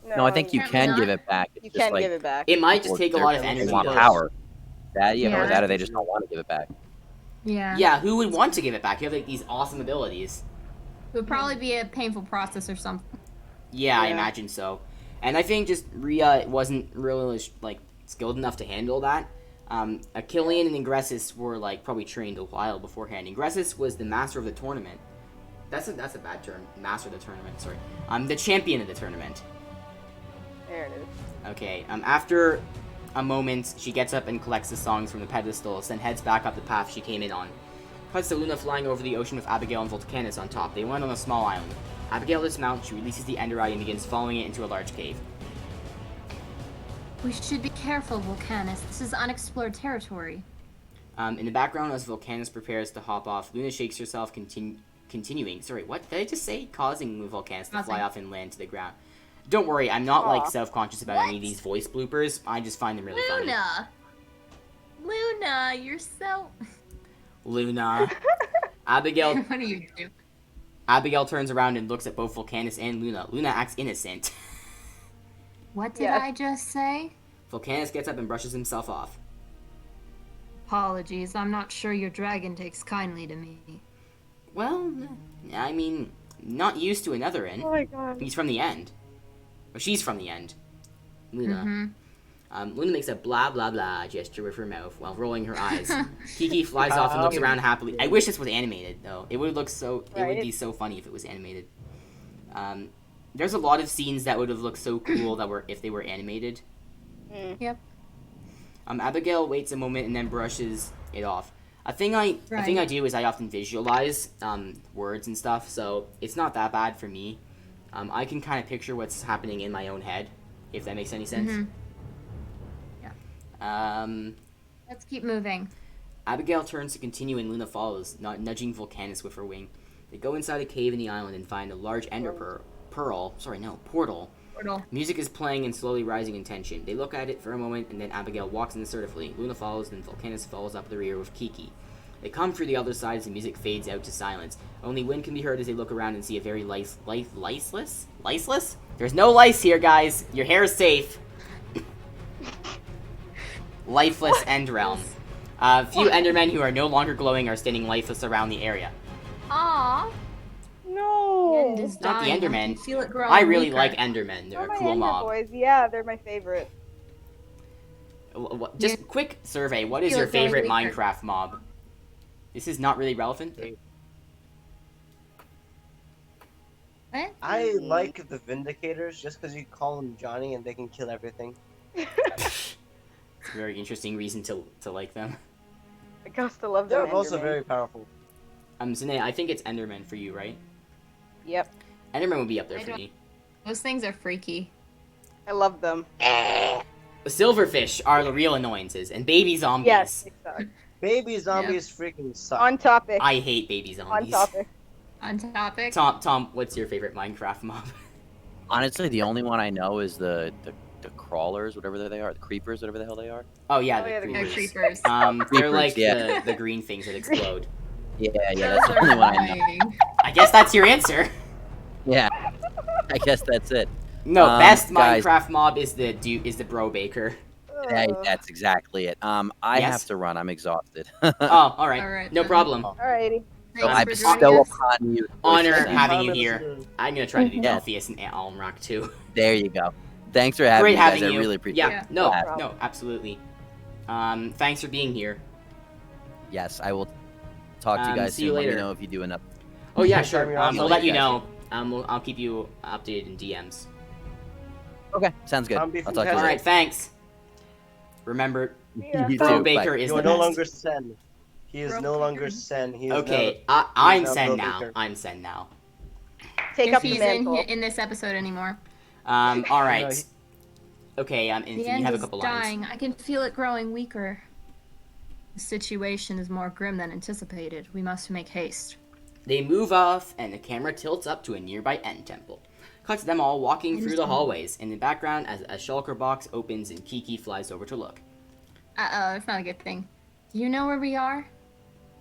not. No, I think you Apparently can not. give it back. It's You just can like give it back. It might just take a lot of they energy. want to- power. That, Yeah. or that, or they just don't want to give it back. Yeah. Yeah, who would want to give it back? You have like these awesome abilities. It would probably be a painful process or something. Yeah, I Yeah. imagine so. And I think just Rhea wasn't really like skilled enough to handle that. Achillean and Ingressus were like probably trained a while beforehand. Ingressus was the master of the tournament. That's a bad term. Master of the tournament. Sorry. The champion of the tournament. There it is. Okay. After a moment, she gets up and collects the songs from the pedestals, then heads back up the path she came in on. Cuts to Luna flying over the ocean with Abigail and Volcanus on top. They land on a small island. Abigail dismounts, she releases the Ender Eye and begins following it into a large cave. We should be careful, Volcanus. This is unexplored territory. In the background, as Volcanus prepares to hop off, Luna shakes herself, continuing. Sorry, what did I just say? Causing Volcanus to fly Causing. off and land to the ground. Don't worry, I'm not like Aw. self-conscious about any of these voice bloopers. I just find them really funny. Luna, you're so... Luna. Abigail. What do you do? Abigail turns around and looks at both Volcanus and Luna. Luna acts innocent. What did Yeah. I just say? Volcanus gets up and brushes himself off. Apologies, I'm not sure your dragon takes kindly to me. Well, I mean, not used to another end. Oh my god. He's from the end. Or she's from the end. Luna. Mm-hmm. Luna makes a blah blah blah gesture with her mouth while rolling her eyes. Kiki flies off and looks around happily. I wish this was animated though. It would look so. It would Right? be so funny if it was animated. There's a lot of scenes that would have looked so cool that were if they were animated. Yep. Abigail waits a moment and then brushes it off. A thing I do is I often visualize words and stuff, so it's not that bad for me. I can kind of picture what's happening in my own head, if that makes any sense. Mhm. Let's keep moving. Abigail turns to continue and Luna follows, nudging Volcanus with her wing. They go inside a cave in the island and find a large ender portal. Music is playing and slowly rising in tension. They look at it for a moment and then Abigail walks in assertively. Luna follows and Volcanus follows up the rear with Kiki. They come through the other side as the music fades out to silence. Only wind can be heard as they look around and see a very liceless? There's no lice here, guys. Your hair is safe. Lifeless end realm. A few Endermen who are no longer glowing are standing lifeless around the area. Aww. No. End is Not the dying. I Endermen. can feel it growing I really weaker. like Endermen. They're Oh, a my cool Ender mob. boys. Yeah, they're my favorite. Just quick survey. What is Feel your it growing favorite weaker. Minecraft mob? This is not really relevant. What? I like the Vindicators just because you call them Johnny and they can kill everything. It's a very interesting reason to like them. I got to love them. They're also Enderman. very powerful. Zane, I think it's Enderman for you, right? Yep. Enderman would be up there I for don't- me. Those things are freaky. I love them. Silverfish are the real annoyances, and baby zombies. Yes. They suck. Baby zombies freaking suck. On topic. I hate baby On zombies. topic. On topic. Tom, what's your favorite Minecraft mob? Honestly, the only one I know is the crawlers, whatever they are, the creepers, whatever the hell they are. Oh yeah, Oh, the yeah, the They're creepers. creepers. They're Creepers, like yeah. the green things that explode. Yeah, Those that's the are only one I know. annoying. I guess that's your answer. Yeah, I guess that's it. No, best guys- Minecraft mob is the bro baker. That's exactly it. I Yes? have to run. I'm exhausted. Oh, all right, All right, no then. problem. Alrighty. Thanks I for bestow joining us. upon you. Honor Thank you. having you here. I'm gonna try to do Yeah. Delphius and Almrock too. There you go. Thanks for having Great me, guys. having I you. really appreciate Yeah, it. no, Yeah. no, absolutely. Thanks for being here. Yes, I will talk to you guys See you soon. Let later. me know if you do enough. Oh yeah, Next time sure. you're on, We'll I'll let you let you know. I'll keep you updated in DMs. Okay, sounds good. I'll Be talk to you All later. right, thanks. Remember, You Bro too. Baker Bye. is You the are no best. longer Sen. He is Bro no longer Baker. Sen. He is Okay, now I'm now Sen Bro now. Baker. I'm Sen now. Take If up the he's mantle. in this episode anymore. All No, right. Okay, The Infant, you end have a is couple dying. lines. I can feel it growing weaker. The situation is more grim than anticipated. We must make haste. They move off, and the camera tilts up to a nearby end temple. Cuts them all walking through the hallways. In the background, as a shulker box opens and Kiki flies over to look. It's not a good thing. Do you know where we are?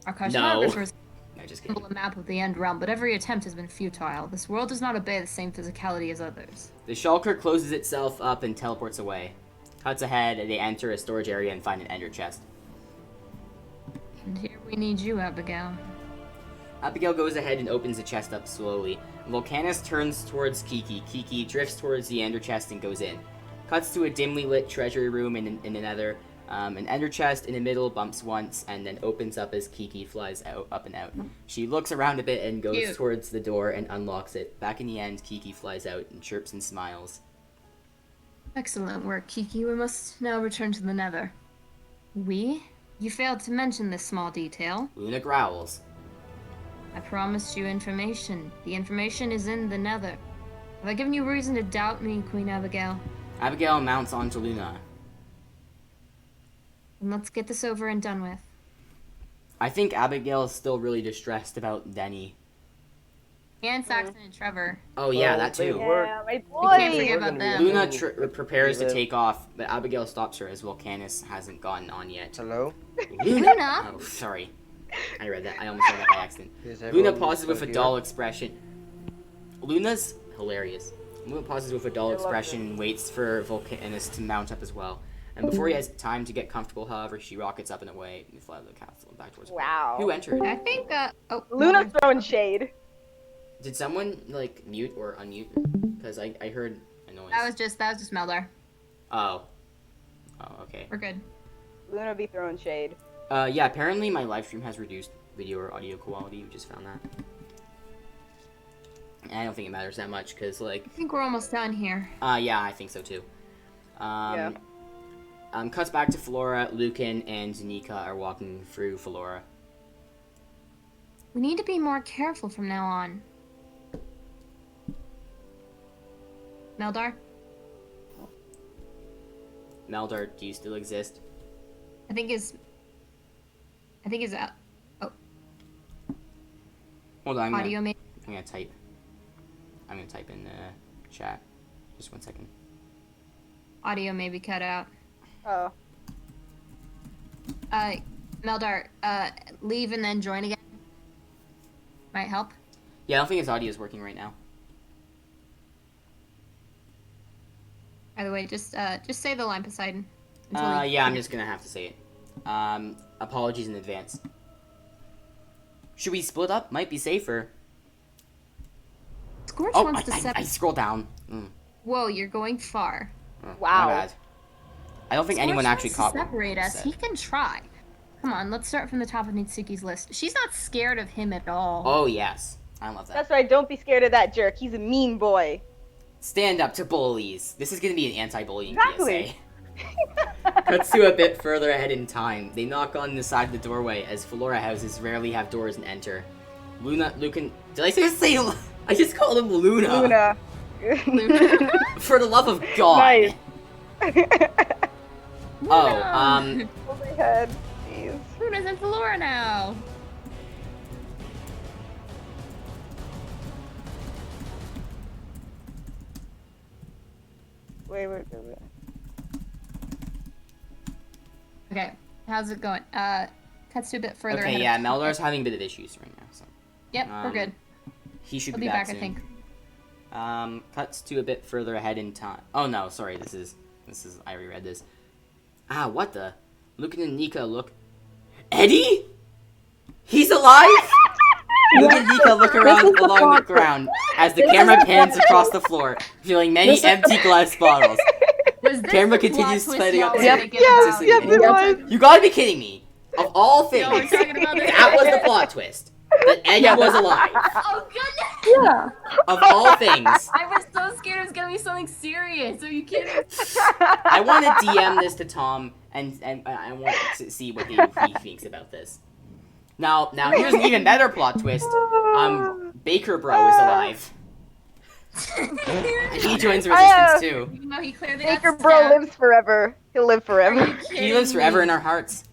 Our No. cartographers No, just kidding. a map of the end realm, but every attempt has been futile. This world does not obey the same physicality as others. The shulker closes itself up and teleports away. Cuts ahead, and they enter a storage area and find an ender chest. And here we need you, Abigail. Abigail goes ahead and opens the chest up slowly. Volcanus turns towards Kiki. Kiki drifts towards the ender chest and goes in. Cuts to a dimly lit treasury room in another. An ender chest in the middle bumps once and then opens up as Kiki flies up and out. She looks around a bit and goes Cute. towards the door and unlocks it. Back in the end, Kiki flies out and chirps and smiles. Excellent work, Kiki. We must now return to the Nether. We? You failed to mention this small detail. Luna growls. I promised you information. The information is in the Nether. Have I given you reason to doubt me, Queen Abigail? Abigail mounts onto Luna. Then let's get this over and done with. I think Abigail is still really distressed about Denny. And Saxon and Trevor. Oh yeah, Oh, that they too. were- Yeah, my I can't boy. forget We're about gonna be them. Luna prepares to live. take off, but Abigail stops her as Volcanus hasn't gotten on yet. Hello? Luna? Oh, sorry. I read that. I almost read that by accident. Is Luna everyone pauses with a still dull expression. Luna's hilarious. Luna pauses with a dull love expression and waits for Volcanus to mount up as well. And before he has time to get comfortable, however, she rockets up and away and flies the castle back towards her. Wow. Who entered? I think, Luna's throwing shade. Did someone, like, mute or unmute? Because I heard a noise. That was just Meldar. Oh. Oh, okay. We're good. Luna be throwing shade. Yeah, apparently my live stream has reduced video or audio quality. We just found that. And I don't think it matters that much, because, like... I think we're almost done here. Yeah, I think so, too. Yeah. Cuts back to Flora. Lucan and Zanika are walking through Flora. We need to be more careful from now on. Meldar? Meldar, do you still exist? I think his Hold on, audio may... I'm gonna type in the chat. Just 1 second. Audio may be cut out. Oh. Meldar, leave and then join again. Might help. Yeah, I don't think his audio is working right now. By the way, just say the line, Poseidon. until he- Yeah, I'm just gonna have to say it. Apologies in advance. Should we split up? Might be safer. Scorch Oh, wants to I scroll down. Whoa, you're going far. Wow. My bad. I don't think anyone Scorch actually wants caught to what separate I us. said. He can try. Come on, let's start from the top of Mitsuki's list. She's not scared of him at all. Oh, yes. I love that. That's right, don't be scared of that jerk. He's a mean boy. Stand up to bullies. This is gonna be an anti-bullying Exactly. PSA. Cuts to a bit further ahead in time. They knock on the side of the doorway, as Flora houses rarely have doors and enter. Lucan... Did I say I just called him Luna. Luna. For the love of God. Nice. Oh, No! Oh my head. Jeez. Luna's in Flora now. Wait. Okay, how's it going? Cuts to a bit further okay, ahead. yeah, Meldar's having a bit of issues right now, so... Yep, we're good. He should He'll be be back, soon. I think. Cuts to a bit further ahead in time. Oh no, sorry, this is, I reread this. Ah, what the? Lucan and Nika look... Eddie? He's alive? Lucan and Nika look around is the along the plot. ground as the camera pans across the floor, revealing many This is- empty glass bottles. Was this Camera the continues plot twist spreading y'all up were to thinking Yes, about? yes, it Yes. was. You gotta be kidding me! Of all things, Y'all were talking about this. that was the plot twist. That Eddie was alive. Oh goodness! Yeah. Of all things, I was so scared it was gonna be something serious. Are you kidding? I want to DM this to Tom, and I want to see what he thinks about this. Now here's an even better plot twist. Baker Bro is alive. And he joins Resistance too. You know he clearly Baker got Bro stabbed. lives forever. He'll live Are forever. you kidding He lives forever me? in our hearts.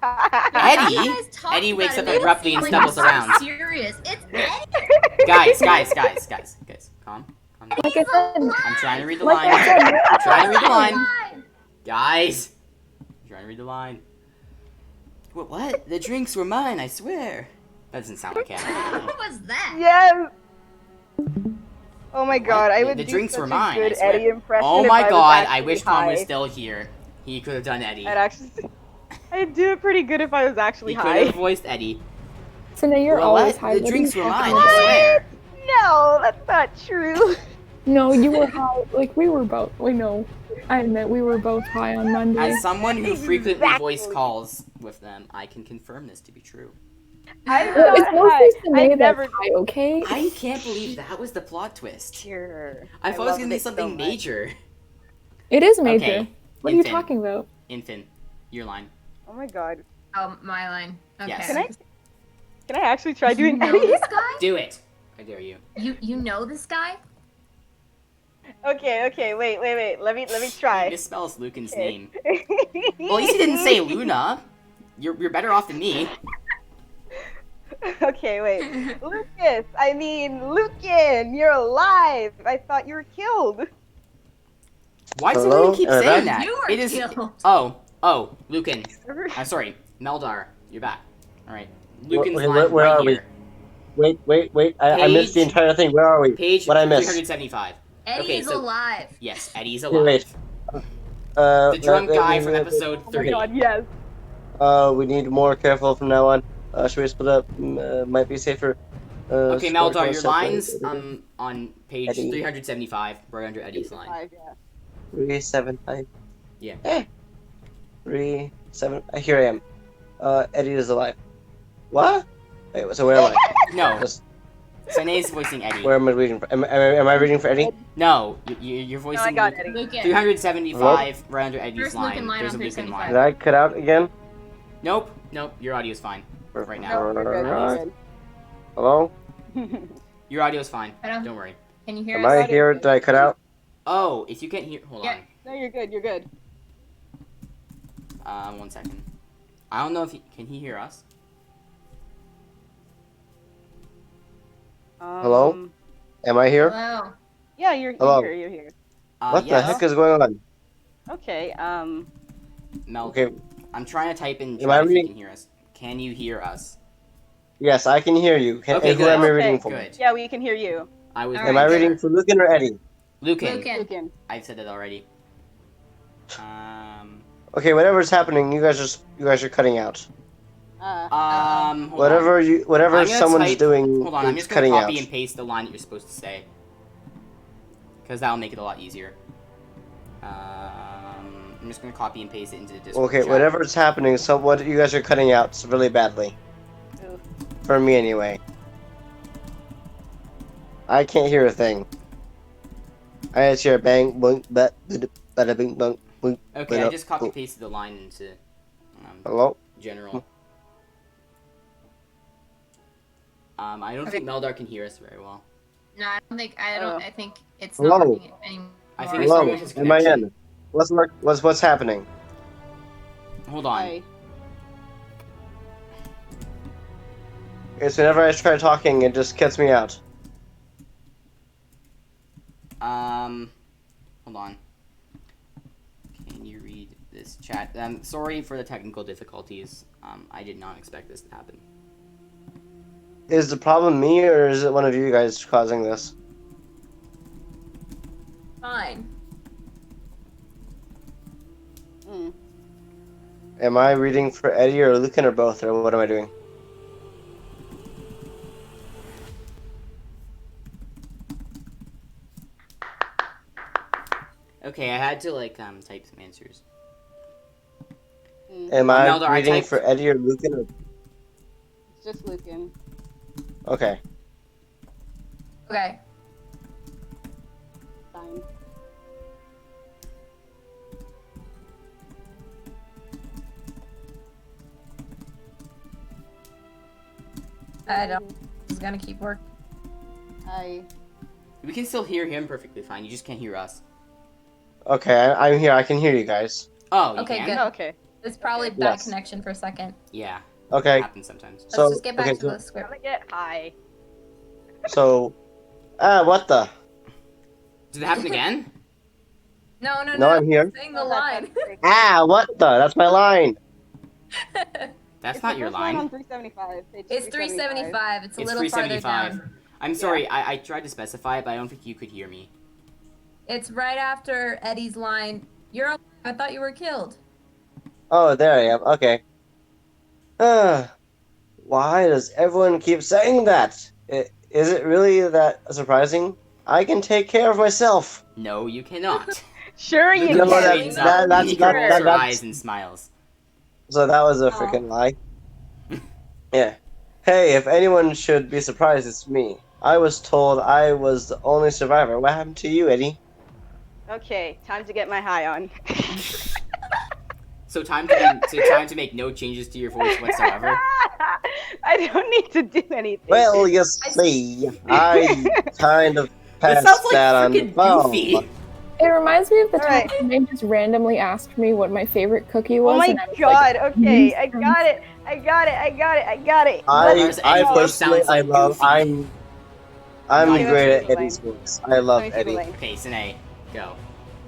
How Eddie? you guys talk Eddie about wakes it up made it abruptly seem and like stumbles it's so around. Serious. It's Eddie. Guys, calm down. Like I said, I'm trying to read the like line. I said, I'm trying to read the line. Fine. Guys, I'm trying to read the line. What? The drinks were mine, I swear. That doesn't sound like Hannah. What was that? Yes. Oh my god, I The- would the do drinks such were a mine, good I swear. Eddie impression. Oh if my I was god, I actually wish Tom was high. still here. He could have done Eddie. I'd do it pretty good if I was actually He could high. have voiced Eddie. so now you're Well, always what? high. The What are drinks you were talking mine, I about? swear. No, that's not true. No, you were high. Like we were both. Wait, no. I admit we were both high on Monday. As someone who frequently Exactly. voice calls with them, I can confirm this to be true. I'm Well, it's not mostly high. Sinead I that's never. high, okay? I can't believe that was the plot twist. Sure. I thought it was gonna loved be it so something much. major. It is major. Okay, What are you Infin. talking about? Infin, your line. Oh my god. Oh, my line. Okay. Yes. Can I actually try You doing know Eddie? this guy? Do it. I dare you. You know this guy? Okay, wait. Let me He try. misspells Lucan's Okay. name. Well, at least he didn't say Luna. You're better off than me. Okay, wait. Lucas, I mean, Lucan, you're alive. I thought you were killed. Why does Hello? everyone keep Am I saying back? that? You were It is. killed. Oh, Lucan. I'm sorry, Meldar. You're back. All right. Lucan's wait, line where right are we? here. Wait. I missed the Page- entire thing. Where are we? Page What I missed? 375. Eddie Okay, is so- alive. Yes, Eddie's Here, alive. wait. The drunk wait, guy wait, from wait, episode Oh my 3. god, yes. we need more careful from now on. Should we split up? Might be safer. Okay, score Meldar, your separate. lines on page Eddie. 375, right under Eddie's line. 5, yeah. 3, 7, 5. Yeah. 3, 7. Here I am. Eddie is alive. What? Wait, so where am I? No, Just, Sinead's voicing Eddie. where am I reading for? Am I reading for Eddie? No, you're No, voicing I got Lucan. Eddie. Lucan. 375, right under Eddie's First line. Lucan line There's a on Lucan 375. Did line. I cut out again? Nope, your audio's fine. Right now. No, you're good. Hello? You're good. Your audio's fine. I don't- Don't worry. Can you hear Am us? I here? Did I cut out? Oh, if you can't hear, hold Yeah. No, you're good. You're good. on. 1 second. I don't know if can he hear us? Hello? Am I here? Hello. Yeah, you're Hello? here. You're here. What Yes. the heck is going on? Okay. Mel, Okay, I'm trying to type in Am chat I if you reading- can hear us. Can you hear us? yes, I can hear you. Okay, and who good. am I Okay, reading for? Good. Yeah, we can hear you. I was. All Am right, I good. reading for Lucan or Eddie? Lucan. Lucan. Lucan. I've said it already. Okay, whatever's happening, you guys are cutting out. Hold on. Whatever I'm gonna someone's type- doing, Hold on, I'm is just gonna cutting copy out. and paste the line that you're supposed to say. Because that'll make it a lot easier. I'm just gonna copy and paste it into the Discord Okay, chat. whatever's happening, what you guys are cutting out really badly. Oof. For me, anyway. I can't hear a thing. I just hear bang, boing, bada, bing, bong, boing. Okay, I just copy and pasted the line into Hello? general. I don't think Meldar can hear us very well. No, I don't think. I don't. Oh. I think it's Hello? not working anymore. I think it's Hello? wrong with his Am I connection. in? What's happening? Hold on. Hi. It's whenever I try talking, it just cuts me out. Hold on. Can you read this chat? Sorry for the technical difficulties. I did not expect this to happen. Is the problem me, or is it one of you guys causing this? Fine. Mm. Am I reading for Eddie or Lucan or both, or what am I doing? Okay, I had to like type some answers. Mm, Am Well, I Melder, I reading typed- for Eddie or Lucan? it's just Lucan. Okay. Okay. Fine. I don't. He's gonna keep working. We can still hear him perfectly fine. You just can't hear us. Okay, I'm here. I can hear you guys. Oh, you Okay, can? good. Okay. It's probably Okay. bad Yes. connection for a second. Yeah. Okay. Happens sometimes. Let's So just get back okay, to so, the script. I'm gonna get high. so what the? Did it happen again? No, No, I'm here. Saying No, the that's line. Ah, what the? That's my line. That's It's not the your first line on line. 375. Page It's 375. It's a It's little farther 375. down. I'm sorry, I tried to specify it, but I don't think you could hear me. It's right after Eddie's line. You're alive. I thought you were killed. Oh, there I am. Okay. Why does everyone keep saying that? Is it really that surprising? I can take care of myself. No, you cannot. Sure you Luca No, can. straightens that- up, that's Nika not- rolls her that's- eyes and smiles. So that was a Oh. freaking lie. Yeah. Hey, if anyone should be surprised, it's me. I was told I was the only survivor. What happened to you, Eddie? Okay, time to get my high on. So time to make no changes to your voice whatsoever. I don't need to do anything. Well, you see, I kind of That passed sounds like that on the freaking phone. goofy. It reminds me of the time Alright. when they just randomly asked me what my favorite cookie Oh was. my and I was god, like, okay, I got it. I got it. Lars, I Eddie's voice personally, sounds like love. Goofy. I'm Okay, let's great see at the Eddie's line. voice. I love Let me see the Eddie. line. Okay, Sine, go.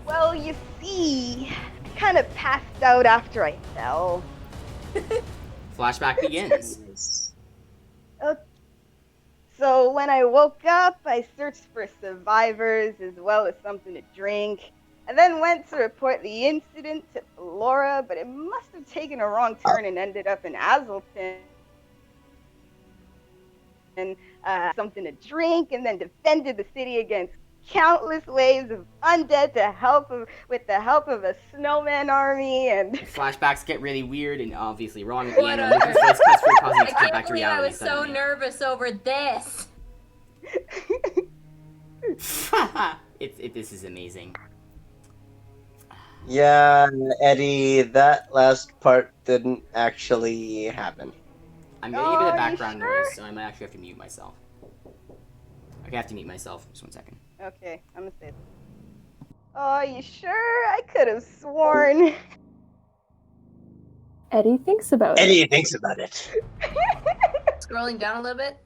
Well, you see, I kind of passed out after I fell. Flashback begins. So when I woke up, I searched for survivors as well as something to drink. I then went to report the incident to Flora, but it must have taken a wrong turn and ended up in Azulton. And something to drink, and then defended the city against countless waves of undead with the help of a snowman army. And Flashbacks get really weird and obviously wrong at the What end, and a- Luca's voice cuts through, causing it I to come can't back to believe I reality. was so suddenly. nervous over this. This is amazing. Yeah, Eddie, that last part didn't actually happen. I'm getting a bit Oh, of you background sure? noise, so I might actually have to mute myself. Okay, I have to mute myself. Just 1 second. okay, I'm gonna say this. Oh, you sure? I could have sworn. Eddie thinks about it. Eddie thinks about it. Scrolling down a little bit.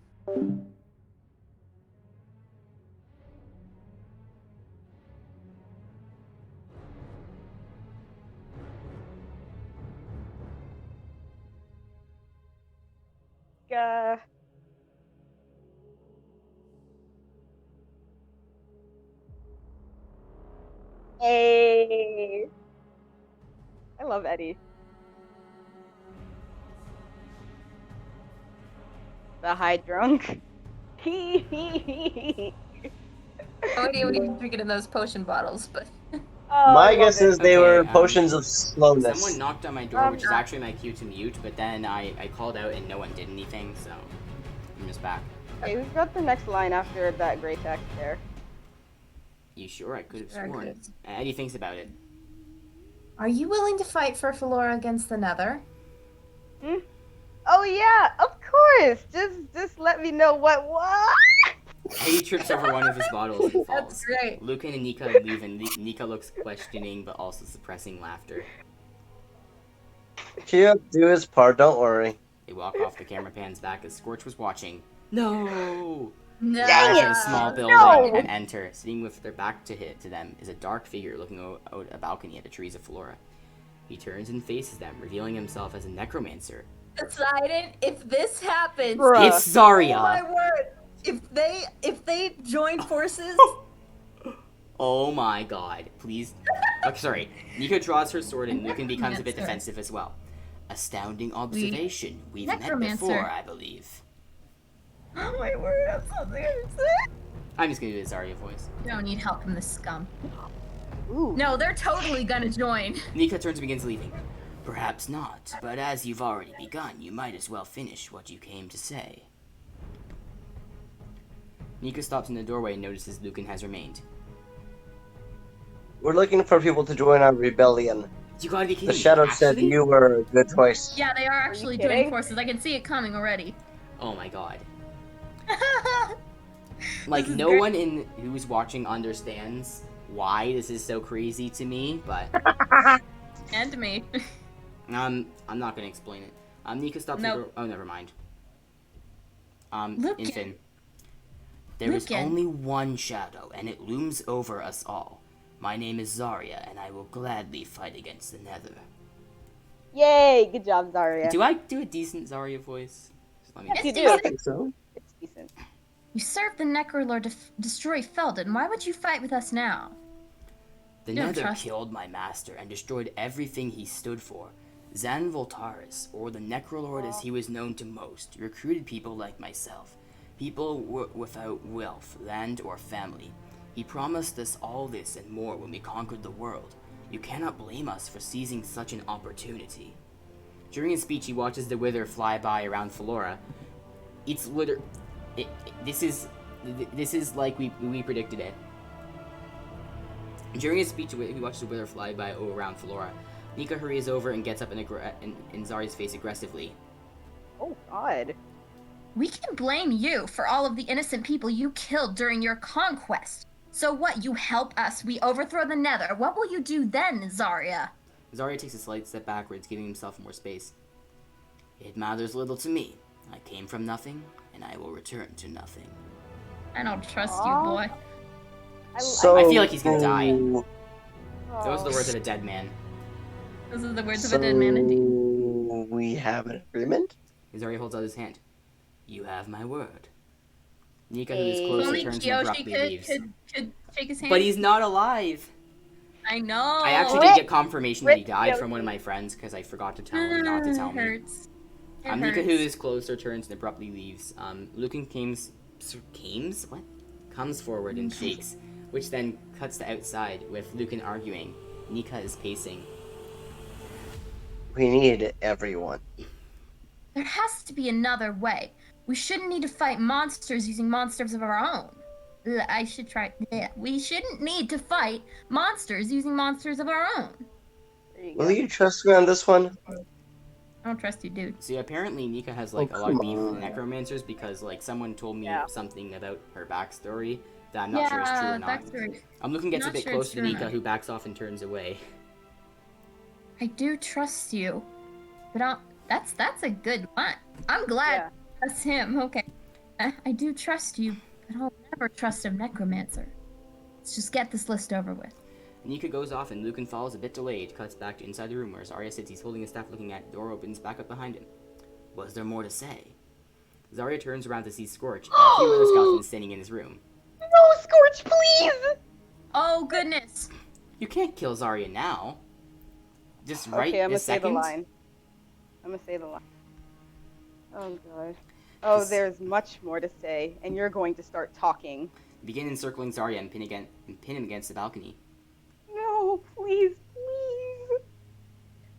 uh, Hey. I love Eddie. The high drunk. No idea what he's drinking in those potion bottles, but Oh, My I love guess it. is they Okay, were potions of slowness. Someone knocked on my door, which is actually my cue to mute, but then I called out and no one did anything, so I'm just back. Okay, who's got the next line after that gray text there? You sure? I could have Sure, I sworn. could've. Eddie thinks about it. are you willing to fight for Flora against the Nether? Oh yeah, of course. Just let me know what. Eddie trips over one of his bottles and falls. That's great. Lucan and Nika leave, and Nika looks questioning but also suppressing laughter. He'll do his part, don't worry. They walk off, the camera pans back as Scorch was watching. No! No. Dang Enter it! a small building No! and enter. Sitting with their back to them is a dark figure looking out a balcony at the trees of Flora. He turns and faces them, revealing himself as a necromancer. Poseidon, if this happens, Bruh. It's Zarya! oh my word! If they join forces, Oh my god, please. Okay, sorry. Nika draws her sword and Lucan becomes a bit Necromancer. defensive as well. Astounding observation. We've met Necromancer. before, I believe. oh my word, I'm so scared. I'm just gonna do the Zarya voice. Don't need help from the scum. Ooh. No, they're totally gonna join. Nika turns and begins leaving. Perhaps not, but as you've already begun, you might as well finish what you came to say. Nika stops in the doorway and notices Lucan has remained. We're looking for people to join our rebellion. You gotta be kidding The me. Shadow said Actually? you were a good choice. Yeah, they are actually kidding? joining forces. I can see it coming already. Oh my god. This Like, is no great. one in who's watching understands why this is so crazy to me, but And me. I'm not gonna explain it. Nika stops Nope. the door. Oh, never mind. Lucan. Infin. There is Lucan. only one shadow, and it looms over us all. My name is Zarya, and I will gladly fight against the Nether. Yay! Good job, Zarya. Do I do a decent Zarya voice? Just let me Yes, know. you It's do. I think so. It's decent. You served the Necrolord to destroy Felden. Why would you fight with us now? The Don't Nether trust- killed my master and destroyed everything he stood for. Zan Voltaris, or the Necrolord as he was known to most, recruited people like myself. People without wealth, land, or family. He promised us all this and more when we conquered the world. You cannot blame us for seizing such an opportunity. During his speech, he watches the Wither fly by around Flora. It's literally... This is like we predicted it. During his speech, he watches the Wither fly by around Flora. Nika hurries over and gets up in Zarya's face aggressively. Oh, God. We can blame you for all of the innocent people you killed during your conquest. So what, you help us, we overthrow the Nether. What will you do then, Zarya? Zarya takes a slight step backwards, giving himself more space. It matters little to me. I came from nothing, and I will return to nothing. I don't trust Aw. you, boy. So, I feel like he's gonna die. Oh. Those are the words of a dead man. Those are the words of a dead man indeed. we have an agreement? Zarya holds out his hand. You have my word. Nika, who is Hey. closer, Only turns and Kiyoshi abruptly leaves. could shake his hand. But he's not alive! I know. I actually did get confirmation that he Rip died from one of Kiyoshi. my friends because I forgot to tell him not to tell me. Hurts. It Nika, who hurts. is closer, turns and abruptly leaves. Lucan comes forward and shakes, which then cuts to outside with Lucan arguing. Nika is pacing. We need everyone. There has to be another way. We shouldn't need to fight monsters using monsters of our own. I should try. Yeah. We shouldn't need to fight monsters using monsters of our own. There you Will go. you trust me on this one? I don't trust you, dude. See, apparently Nika has like Oh, a lot of come beef with on. necromancers because like someone told me Yeah. something about her backstory that I'm not sure is true or not. Backstory. Lucan gets a Not bit sure close it's to true or Nika, not. who backs off and turns away. I do trust you, but that's a good one. I'm glad Yeah. that's him. Okay, I do trust you, but I'll never trust a necromancer. Let's just get this list over with. Nika goes off and Lucan follows a bit delayed, cuts back to inside the room where Zarya sits. He's holding his staff looking at the door opens back up behind him. Was there more to say? Zarya turns around to see Scorch and a few other skeletons standing in his room. No, Scorch, please! Oh goodness! You can't kill Zarya now. Just right Okay, I'm gonna this say the second. line. I'm gonna say the line. Oh, God. Oh, This- there's much more to say, and you're going to start talking. Begin encircling Zarya and pin him against the balcony. No, please, please.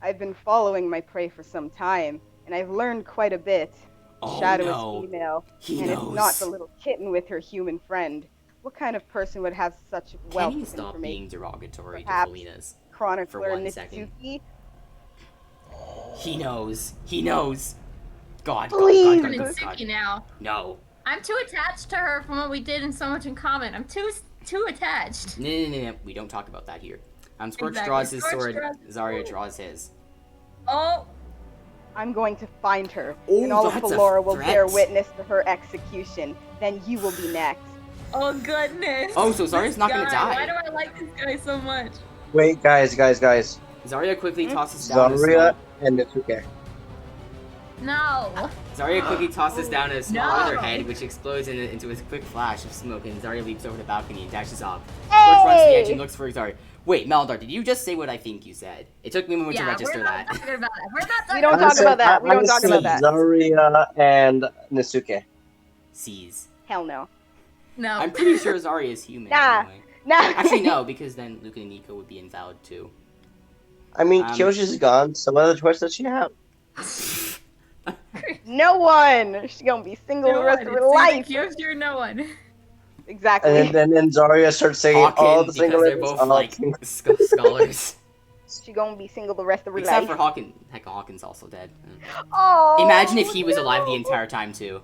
I've been following my prey for some time, and I've learned quite a bit. Oh Shadow no. is female, He and knows. it's not the little kitten with her human friend. What kind of person would have such wealth Can you of stop being information? derogatory Perhaps. to Felinas? Chronicler 1 second. Nitsuki? He knows. He knows. God, Please. God, God, God, God, Nitsuki God. now. No. I'm too attached to her from what we did and so much in common. I'm too attached. No. We don't talk about that here. Scorch Exactly. draws his Scorch sword. draws his Zarya sword. draws his. Oh, I'm going to find her, Oh, and all of that's a Valora will bear threat. witness to her execution. Then you will be next. oh goodness. Oh, so Zarya's This not gonna guy. die. Why do I like this guy so much? Wait, guys. Zarya quickly tosses down a Zarya small. and Nitsuke. No. Zarya quickly tosses down a small No. other head, which explodes into a quick flash of smoke, and Zarya leaps over the balcony and dashes off. Scorch runs to the edge and looks for Zarya. Wait, Maldar, did you just say what I think you said? It took me a moment to Yeah, register we're not that. talking about that. We're not talking We don't about talk said- about that. We I don't talk said about that. Zarya and Nitsuke. Sees. Hell no. No. I'm pretty sure Zarya is human. Nah. Anyway. Now, Actually, no, because then Luke and Nico would be invalid too. I mean, Um, Kyoshi's gone, so what other choice does she have? no one. She's gonna be single the rest of her life. You're no one. Exactly. And then Zarya starts saying all Hawken, the because single they're ladies, both all like single. scholars. She's gonna be single the rest of her Except life. for Hawken. Heck, Hawken's also dead. Oh. Imagine if he was alive the no. entire time too.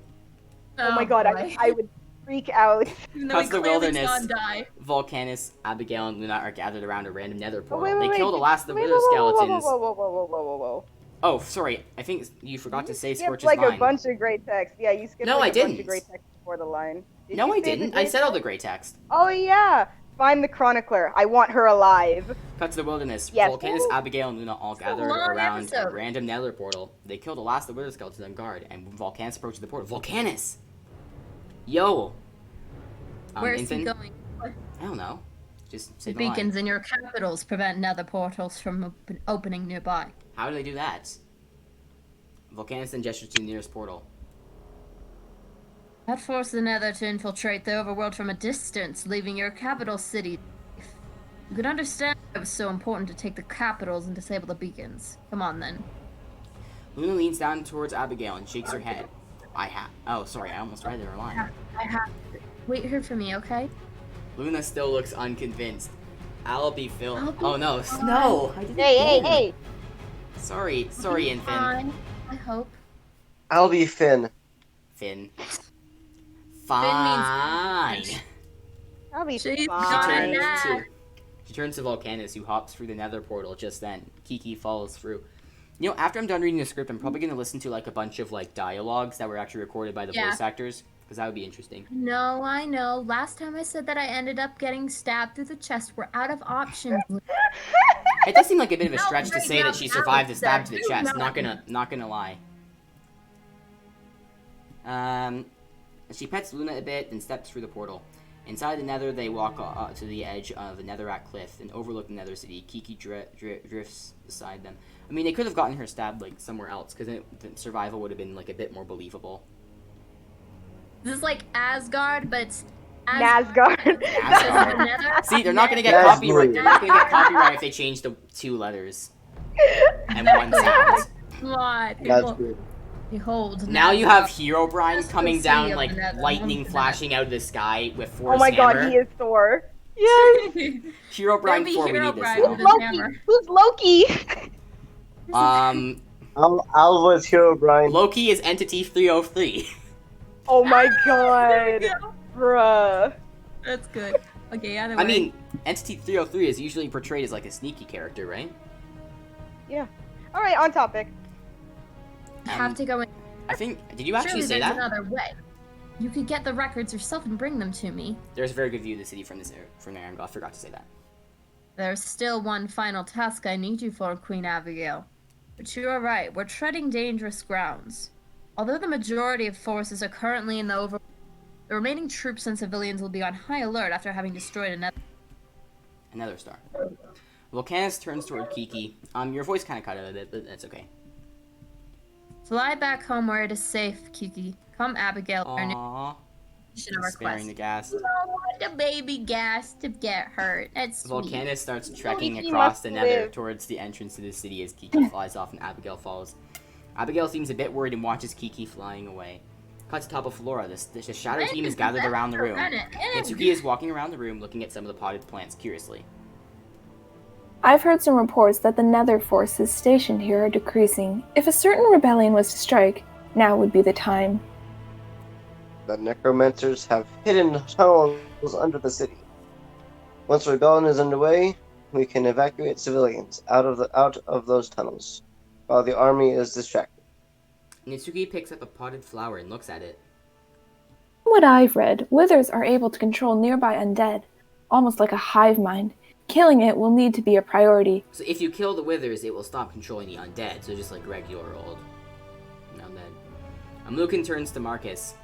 Oh my god, I would freak out. Cuts the wilderness. Die. Volcanus, Abigail, and Luna are gathered around a random nether Oh, portal. wait, They kill the last of the wait, wither skeletons. Whoa. Oh, sorry. I think you forgot to say You skipped Scorch's like line. a bunch of great text. Yeah, you skipped No, like I a bunch didn't. of great text before the line. Did No, you I say the didn't. I great said all the text? great text. Oh yeah. Find the chronicler. I want her alive. Cut to the wilderness. Yes. Volcanus, Abigail, and Luna all a gathered long around a episode. random nether portal. They kill the last of the wither skeletons on guard, and when Volcanus approaches the portal, Volcanus! Yo! Where's he Infant? going? I don't know. Just say The the line. beacons in your capitals prevent nether portals from opening nearby. How do they do that? Volcanus then gestures to the nearest portal. That forced the nether to infiltrate the overworld from a distance, leaving your capital city. You can understand why it was so important to take the capitals and disable the beacons. Come on then. Luna leans down towards Abigail and shakes her head. Oh, sorry, I almost read her line. I have to. Wait here for me, okay? Luna still looks unconvinced. I'll be Phil. I'll be Oh no, fine. no! I did it Hey, again. Sorry, Infant. Fine, I hope. I'll be Finn. Finn. means- Fine. I'll be She's fine. gonna She turns to Volcanus, who hops through the nether portal just then. Kiki follows through. You know, after I'm done reading the script, I'm probably going to listen to, like, a bunch of, like, dialogues that were actually recorded by the Yeah. voice actors, because that would be interesting. No, I know. Last time I said that I ended up getting stabbed through the chest. We're out of options. It does seem like a bit of a No, stretch to right say now, that she survived the stab to the do chest. not. Not gonna lie. She pets Luna a bit and steps through the portal. Inside the nether, they walk to the edge of a netherrack cliff and overlook the nether city. Kiki drifts beside them. I mean, they could have gotten her stabbed, like, somewhere else, because the survival would have been, like, a bit more believable. This is like Asgard, but it's Nazgard. Asgard. See, they're not gonna get That's copyright. rude. They're not gonna get copyright if they change the 2 letters and 1 sound. Come on. That's good. Behold. Now you have Herobrine Just coming the down, city of like, the nether. lightning flashing out of the sky with Thor's Oh my god, hammer. he is Thor. Yes. Herobrine Don't 4, be we need this Herobrine now. with Who's his Loki? hammer. Who's Loki? I'll voice Herobrine. Loki is Entity 303. Oh my There we god. go. Bruh. That's good. Okay, either way. I mean, Entity 303 is usually portrayed as, like, a sneaky character, right? Yeah. Alright, on topic. you have Um, to go in. I think, did you actually Surely say there's that? another way. You could get the records yourself and bring them to me. There's a very good view of the city from from there angle. I forgot to say that. There's still one final task I need you for, Queen Abigail. But you are right, we're treading dangerous grounds. Although the majority of forces are currently in the remaining troops and civilians will be on high alert after having destroyed Another star. Volcanus turns toward Kiki. Your voice kind of cut out a bit, but that's okay. Fly back home where it is safe, Kiki. Come, Abigail. Our new Aww. mission of our Sparing quest. the gas. You don't want the baby gas to get hurt. That's sweet. Volcanus starts trekking Kiki across must the nether live. towards the entrance to the city as Kiki flies off and Abigail follows. Abigail seems a bit worried and watches Kiki flying away. Cut to top of Flora. The shadow team is gathered around the room. Mitsuki is walking around the room looking at some of the potted plants curiously. I've heard some reports that the nether forces stationed here are decreasing. If a certain rebellion was to strike, now would be the time. The necromancers have hidden tunnels under the city. Once rebellion is underway, we can evacuate civilians out of those tunnels, while the army is distracted. Mitsuki picks up a potted flower and looks at it. What I've read, withers are able to control nearby undead, almost like a hive mind. Killing it will need to be a priority. So if you kill the withers, it will stop controlling the undead. So just like regular old undead. Lucan turns to Marcus.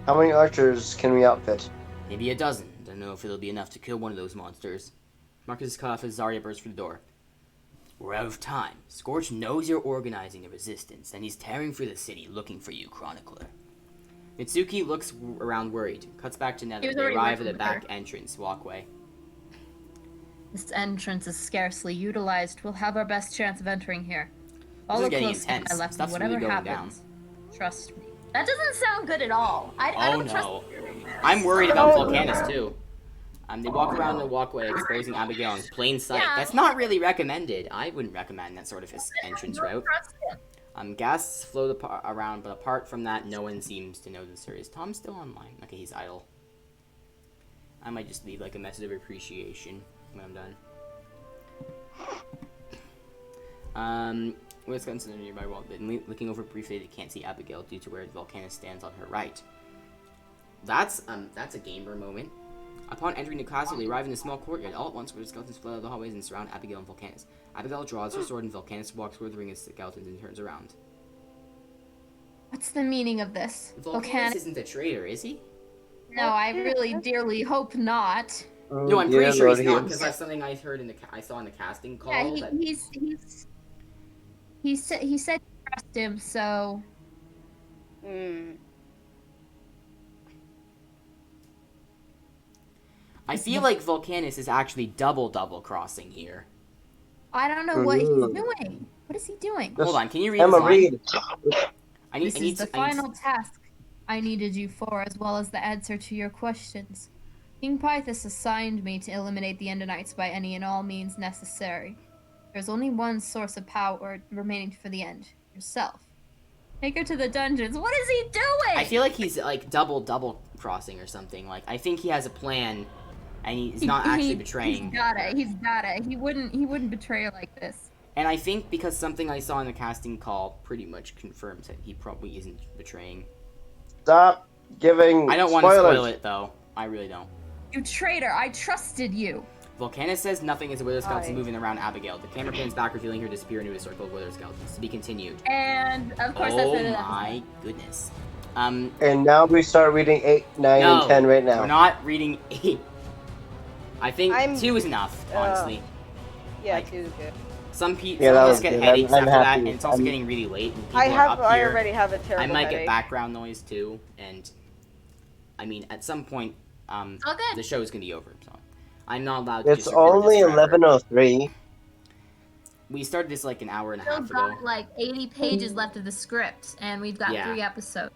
How many archers can we outfit? Maybe a dozen. Don't know if it'll be enough to kill one of those monsters. Marcus is cut off as Zarya bursts through the door. We're out of time. Scorch knows you're organizing a resistance, and he's tearing through the city looking for you, Chronicler. Mitsuki looks around worried. Cuts back to He Nether. was They already arrive at working the with back her. entrance walkway. This entrance is scarcely utilized. We'll have our best chance of entering here. This Follow is getting closely to my intense. left, Stuff's whatever really going happens. Trust me. That doesn't sound good at all. I Oh don't trust. no. I'm worried about Oh, Volcanus too. They walk around the walkway, exposing Abigail in plain sight. Yeah. That's not really recommended. I wouldn't recommend that sort of entrance Don't route. trust him. Guests float around, but apart from that, no one seems to notice her. Is Tom still online? Okay, he's idle. I might just leave like a message of appreciation when I'm done. Let's go into the nearby wall. Looking over briefly, they can't see Abigail due to where Volcanus stands on her right. That's a gamer moment. Upon entering the castle, they arrive in a small courtyard. All at once, where the skeletons flood out of the hallways and surround Abigail and Volcanus. Abigail draws her sword, and Volcanus walks toward the ring of skeletons and turns around. What's the meaning of this? Volcanus isn't a traitor, is he? No, I really dearly hope not. No, I'm pretty sure he's not, because that's something I heard I saw in the casting call. Yeah, he said he trust him, so I feel like Volcanus is actually double crossing here. I don't know what he's doing. What is he doing? Hold on, can you read Emma, this line? read. This is the final task I needed you for, as well as the answer to your questions. King Pythus assigned me to eliminate the Endonites by any and all means necessary. There's only one source of power remaining for the end: yourself. Take her to the dungeons. What is he doing? I feel like he's like double crossing or something. Like I think he has a plan, and he's not actually betraying. He's got it. He wouldn't betray her like this. And I think because something I saw in the casting call pretty much confirms that he probably isn't betraying. Stop giving I don't want to spoilers. spoil it though. I really don't. You traitor! I trusted you. Volcanus says nothing is a wither skeleton moving around Abigail. The camera pans back, revealing her disappear into a circle of wither skeletons. To be continued. And of course that's Oh it. my goodness. And now we start reading 8, 9, No, and 10 right now. we're not reading 8. I think 2 is enough, honestly. Yeah, Like, 2 is good. Some people Yeah, that just was get good. headaches I'm after that, happy. and it's also getting really late. And people I are up here. already have a terrible I might headache. get background noise too, and I mean, at some point, good. the show is gonna be over. So I'm not allowed to. It's just record only this forever. 11:03. We started this like an hour and a Still half ago. got like 80 pages left of the script, and we've got 3 episodes.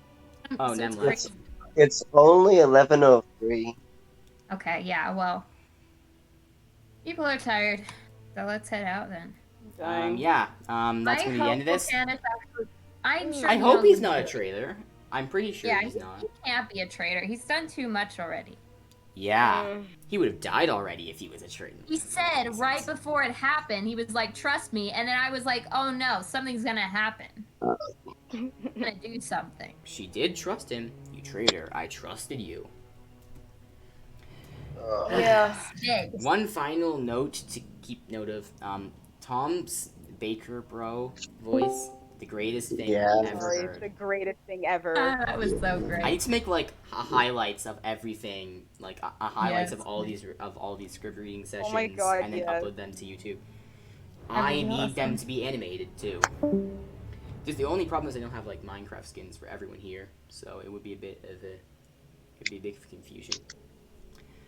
Oh, So it's Nemla. crazy. It's only 11:03. Okay, yeah, well, people are tired, so let's head out then. That's gonna be the end of this. I'm sure. I he hope knows he's what not a to do. traitor. I'm pretty sure Yeah, he's not. he can't be a traitor. He's done too much already. Yeah, he would have died already if he was a traitor. He said right before it happened, he was like, "Trust me," and then I was like, "Oh no, something's gonna happen. I'm gonna do something." She did trust him. You traitor. I trusted you. Yeah. Dead. One final note to keep note of. Tom's Baker Bro voice, the greatest thing Yeah. I've ever It's the heard. greatest thing ever. That was so I great. need to make like highlights of everything, like highlights Yes. of all these script reading sessions, Oh my God, and then yes. upload them to YouTube. That'd I be need them awesome. to be animated too. Just the only problem is I don't have like Minecraft skins for everyone here, so it would be a bit of a confusion.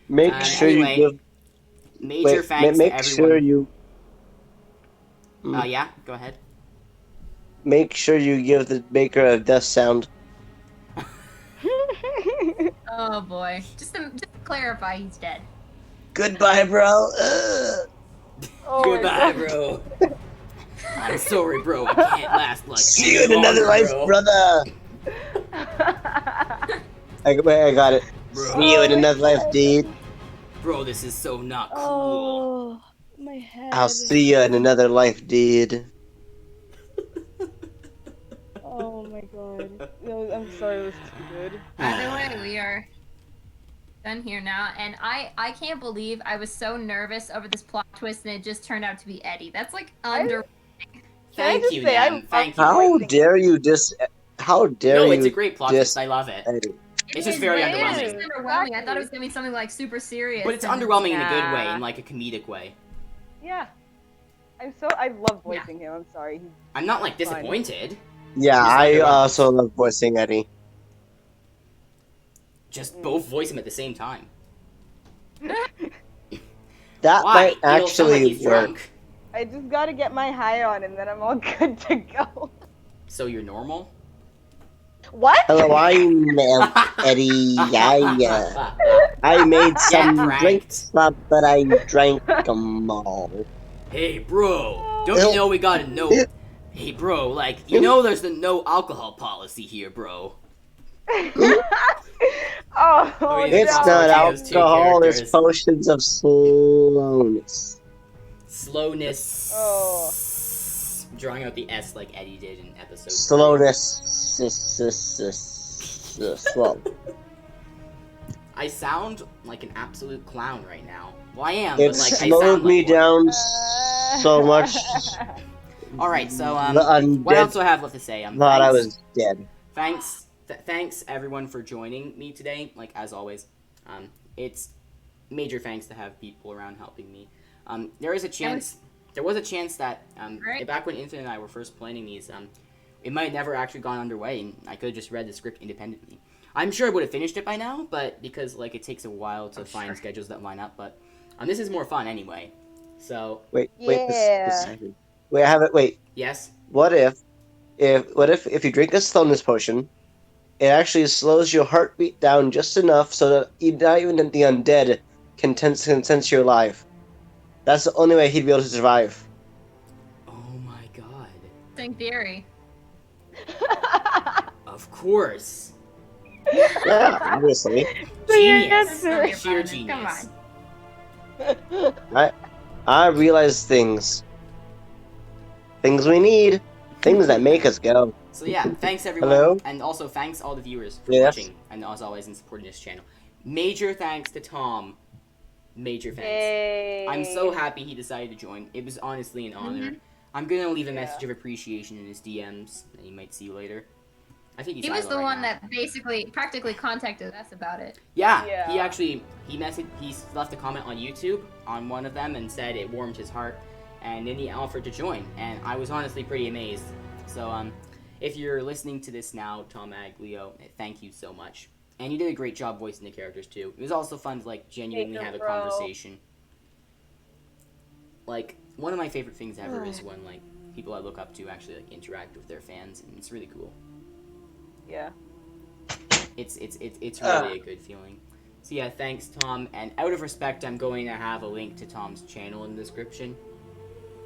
Make sure anyway, you give. Major Wait, thanks make to everyone. sure you. Yeah, go ahead. Make sure you give the Baker a death sound. Oh boy. Just to clarify, he's dead. Goodbye, bro. Ugh. Oh my Goodbye, God. bro. I'm sorry, bro. I can't last like See you any in another longer, life, bro. brother. I got it. Bro. See you in another life, dude. Bro, this is so not cool. Oh, my head. I'll see you in another life, dude. Oh my God. No, I'm sorry, it was too good. Either way, we are done here now, and I can't believe I was so nervous over this plot twist, and it just turned out to be Eddie. That's like under. Thank just you, say, I Nam. Thank you. How Voicing. dare you dis? How dare No, you? it's a great plot twist. dis- I love it. edit? It's just very It was underwhelming. just underwhelming. I thought it was gonna be something like super serious. But it's and underwhelming in a good way, Nah. in like a comedic way. Yeah. I love voicing him. I'm sorry. He's, I'm not like Fine. disappointed. Yeah, Just I underwhelming. also love voicing Eddie. Just both voice him at the same time. That Why? might It'll sound like actually he's work. drunk. I just gotta get my high on and then I'm all good to go. So you're normal? What? Hello, I'm Eddie. I made some pranked. drinks up, but I drank them all. Hey, bro, don't you know we gotta know? Hey, bro, like, you know there's the no alcohol policy here, bro. Oh, he's It's no. not Those two alcohol, it's characters. potions of slowness. Slowness. Oh. Drawing out the S like Eddie did in episode 3. Slowness. Slow. I sound like an absolute clown right now. Well, I am, It but like I slowed sound me like one. down so much. Alright, so, The undead what else do I have left to say? thought I was dead. Thanks everyone for joining me today. Like as always, it's major thanks to have people around helping me. There was a chance that Right. back when Infinite and I were first planning these, it might have never actually gone underway, and I could have just read the script independently. I'm sure I would have finished it by now, but because like it takes a while to find schedules that line up. But this is more fun anyway. So Wait, Yeah. wait, I have it. Wait, yes. what if you drink a slowness potion, it actually slows your heartbeat down just enough so that not even the undead can sense you're alive. That's the only way he'd be able to survive. Oh my god. In theory. Of course. Yeah, obviously. Genius. Sorry, Sheer Brandon, genius. Come on. I realize things we need, things that make us go. So yeah, thanks everyone, Hello? and also thanks all the viewers for Yes. watching, and as always, in supporting this channel. Major thanks to Tom. Major thanks. Yay. I'm so happy he decided to join. It was honestly an honor. I'm gonna leave a Yeah. message of appreciation in his DMs that you might see later. I think he's He was idle the right one now. that basically practically contacted us about it. Yeah, Yeah. he actually he left a comment on YouTube on one of them and said it warmed his heart, and then he offered to join, and I was honestly pretty amazed. So if you're listening to this now, Tom AGLIO, thank you so much, and you did a great job voicing the characters too. It was also fun to like genuinely Thank you, have a bro. conversation. Like one of my favorite things ever is when like people I look up to actually like interact with their fans, and it's really cool. Yeah. It's really a good feeling. So yeah, thanks Tom, and out of respect I'm going to have a link to Tom's channel in the description.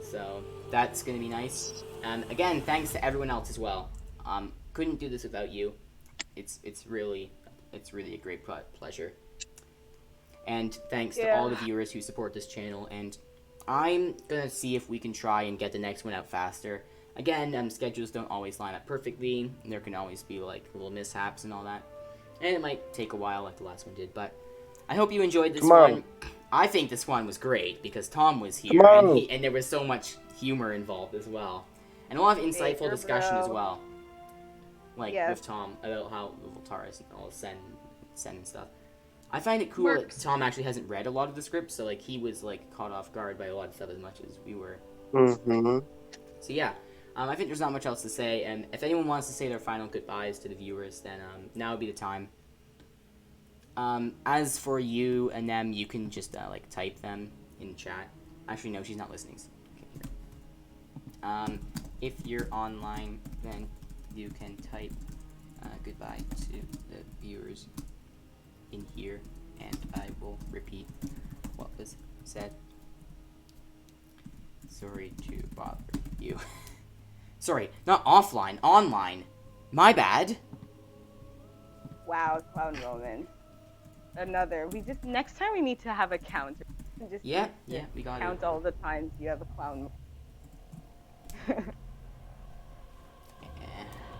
So that's gonna be nice. And again, thanks to everyone else as well. Couldn't do this without you. It's really a great pleasure. And thanks to all the viewers who support this channel, and I'm gonna see if we can try and get the next one out faster. Again, schedules don't always line up perfectly. There can always be like little mishaps and all that. And it might take a while like the last one did, but I hope you enjoyed this one. I think this one was great because Tom was here and there was so much humor involved as well. And a lot of insightful discussion as well. Like with Tom about how Voltaris and all Sen and stuff. I find it cool that Tom actually hasn't read a lot of the script, so like he was like caught off guard by a lot of stuff as much as we were. Mm-hmm. So yeah. I think there's not much else to say, and if anyone wants to say their final goodbyes to the viewers, then now would be the time. As for you and them, you can just like type them in chat. Actually, no, she's not listening. So if you're online, then you can type goodbye to the viewers in here, and I will repeat what was said. Sorry to bother you. Sorry, not offline, online. My bad. Wow, clown moment. Another. Next time we need to have a count. Yeah, we got count it. all the times you have a clown.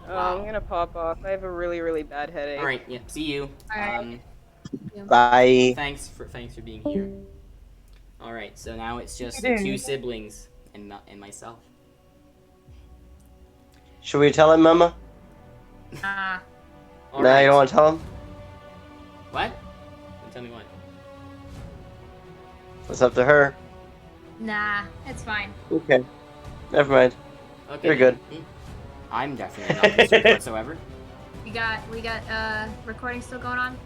Wow. I'm gonna pop off. I have a really, really bad headache. All right, yeah. See you. Alright. Bye. Thanks for being here. All right, so now it's just the two siblings and myself. Should we tell him, Mama? Ah. All No, right. you don't want to tell him? What? Don't tell me what. It's up to her. Nah, it's fine. Okay. Never mind. Okay. You're good. I'm definitely not concerned whatsoever. We got recording still going on?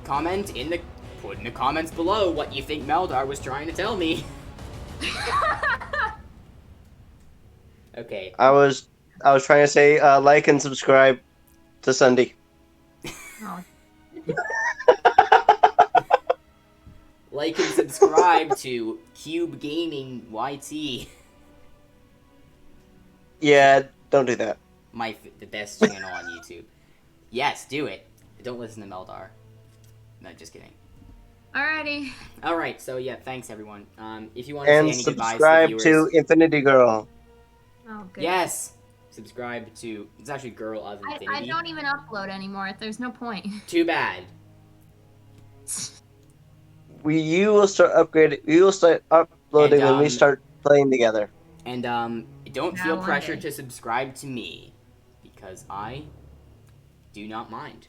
Put in the comments below what you think Meldar was trying to tell me. Okay. I was trying to say like and subscribe to Sunday. Oh. Like and subscribe to Cube Gaming YT. Yeah, don't do that. The best channel on YouTube. Yes, do it. Don't listen to Meldar. No, just kidding. Alrighty. Alright, so yeah, thanks everyone. If you want to say And any goodbyes to the subscribe viewers. to Infinity Girl. Oh, good. Yes! Subscribe to... It's actually Girl of Infinity. I don't even upload anymore. There's no point. Too bad. You will start upgrading. We will start uploading And, when we start playing together. And don't Yeah, feel one pressure day. to subscribe to me. Because I do not mind.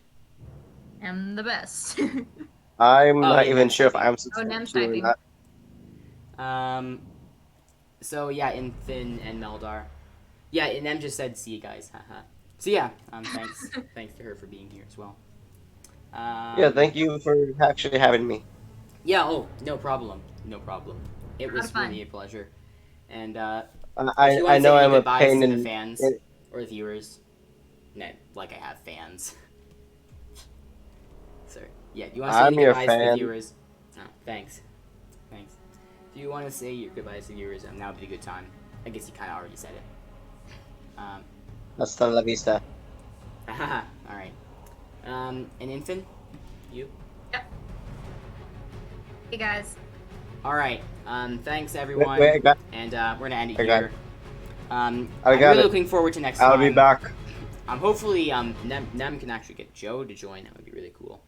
I'm the best. I'm Oh, not yeah, even Nem's sure if typing. I'm subscribed Nem's to you or typing. not. So yeah, Infin and Meldar. Yeah, and Nem just said, see you guys, haha. So yeah, thanks to her for being here as well. Yeah, thank you for actually having me. Yeah, oh, no problem. No problem. It A lot was of fun. really a pleasure. And, I if you want to know say any I'm a goodbyes pain to the in. fans, or the viewers, no, like I have fans. Sorry. Yeah, do you want to say I'm any your goodbyes to the fan. viewers? Oh, thanks. Thanks. If you want to say your goodbyes to the viewers, now would be a good time. I guess you kind of already said it. Hasta la vista. Haha, alright. And Infin? You? Yep. Hey guys. Alright, thanks everyone. Wait, I got. And we're gonna end it I got here. it. I'm I got really it. looking forward to next time. I'll be back. Hopefully Nem can actually get Joe to join. That would be really cool.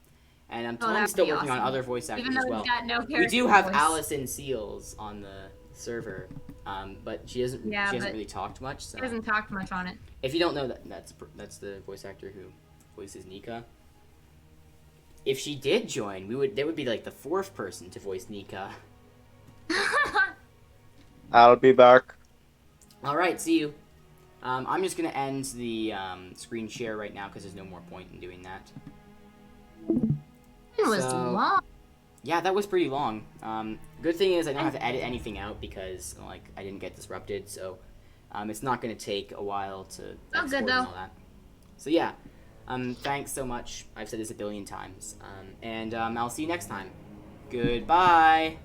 And Oh, that Tom's would still be working on awesome. other voice actors Even though as well. it's got no We character do have voice. Allison Seals on the server, but she hasn't really talked much. So He hasn't talked much on it. if you don't know that's the voice actor who voices Nika. If she did join, there would be like the fourth person to voice Nika. I'll be back. All right, see you. I'm just gonna end the screen share right now because there's no more point in doing that. It was long. Yeah, that was pretty long. Good thing is I don't have to edit anything out because like I didn't get disrupted, so it's not gonna take a while to export good, and though. all that. So yeah, thanks so much. I've said this a billion times, and I'll see you next time. Goodbye.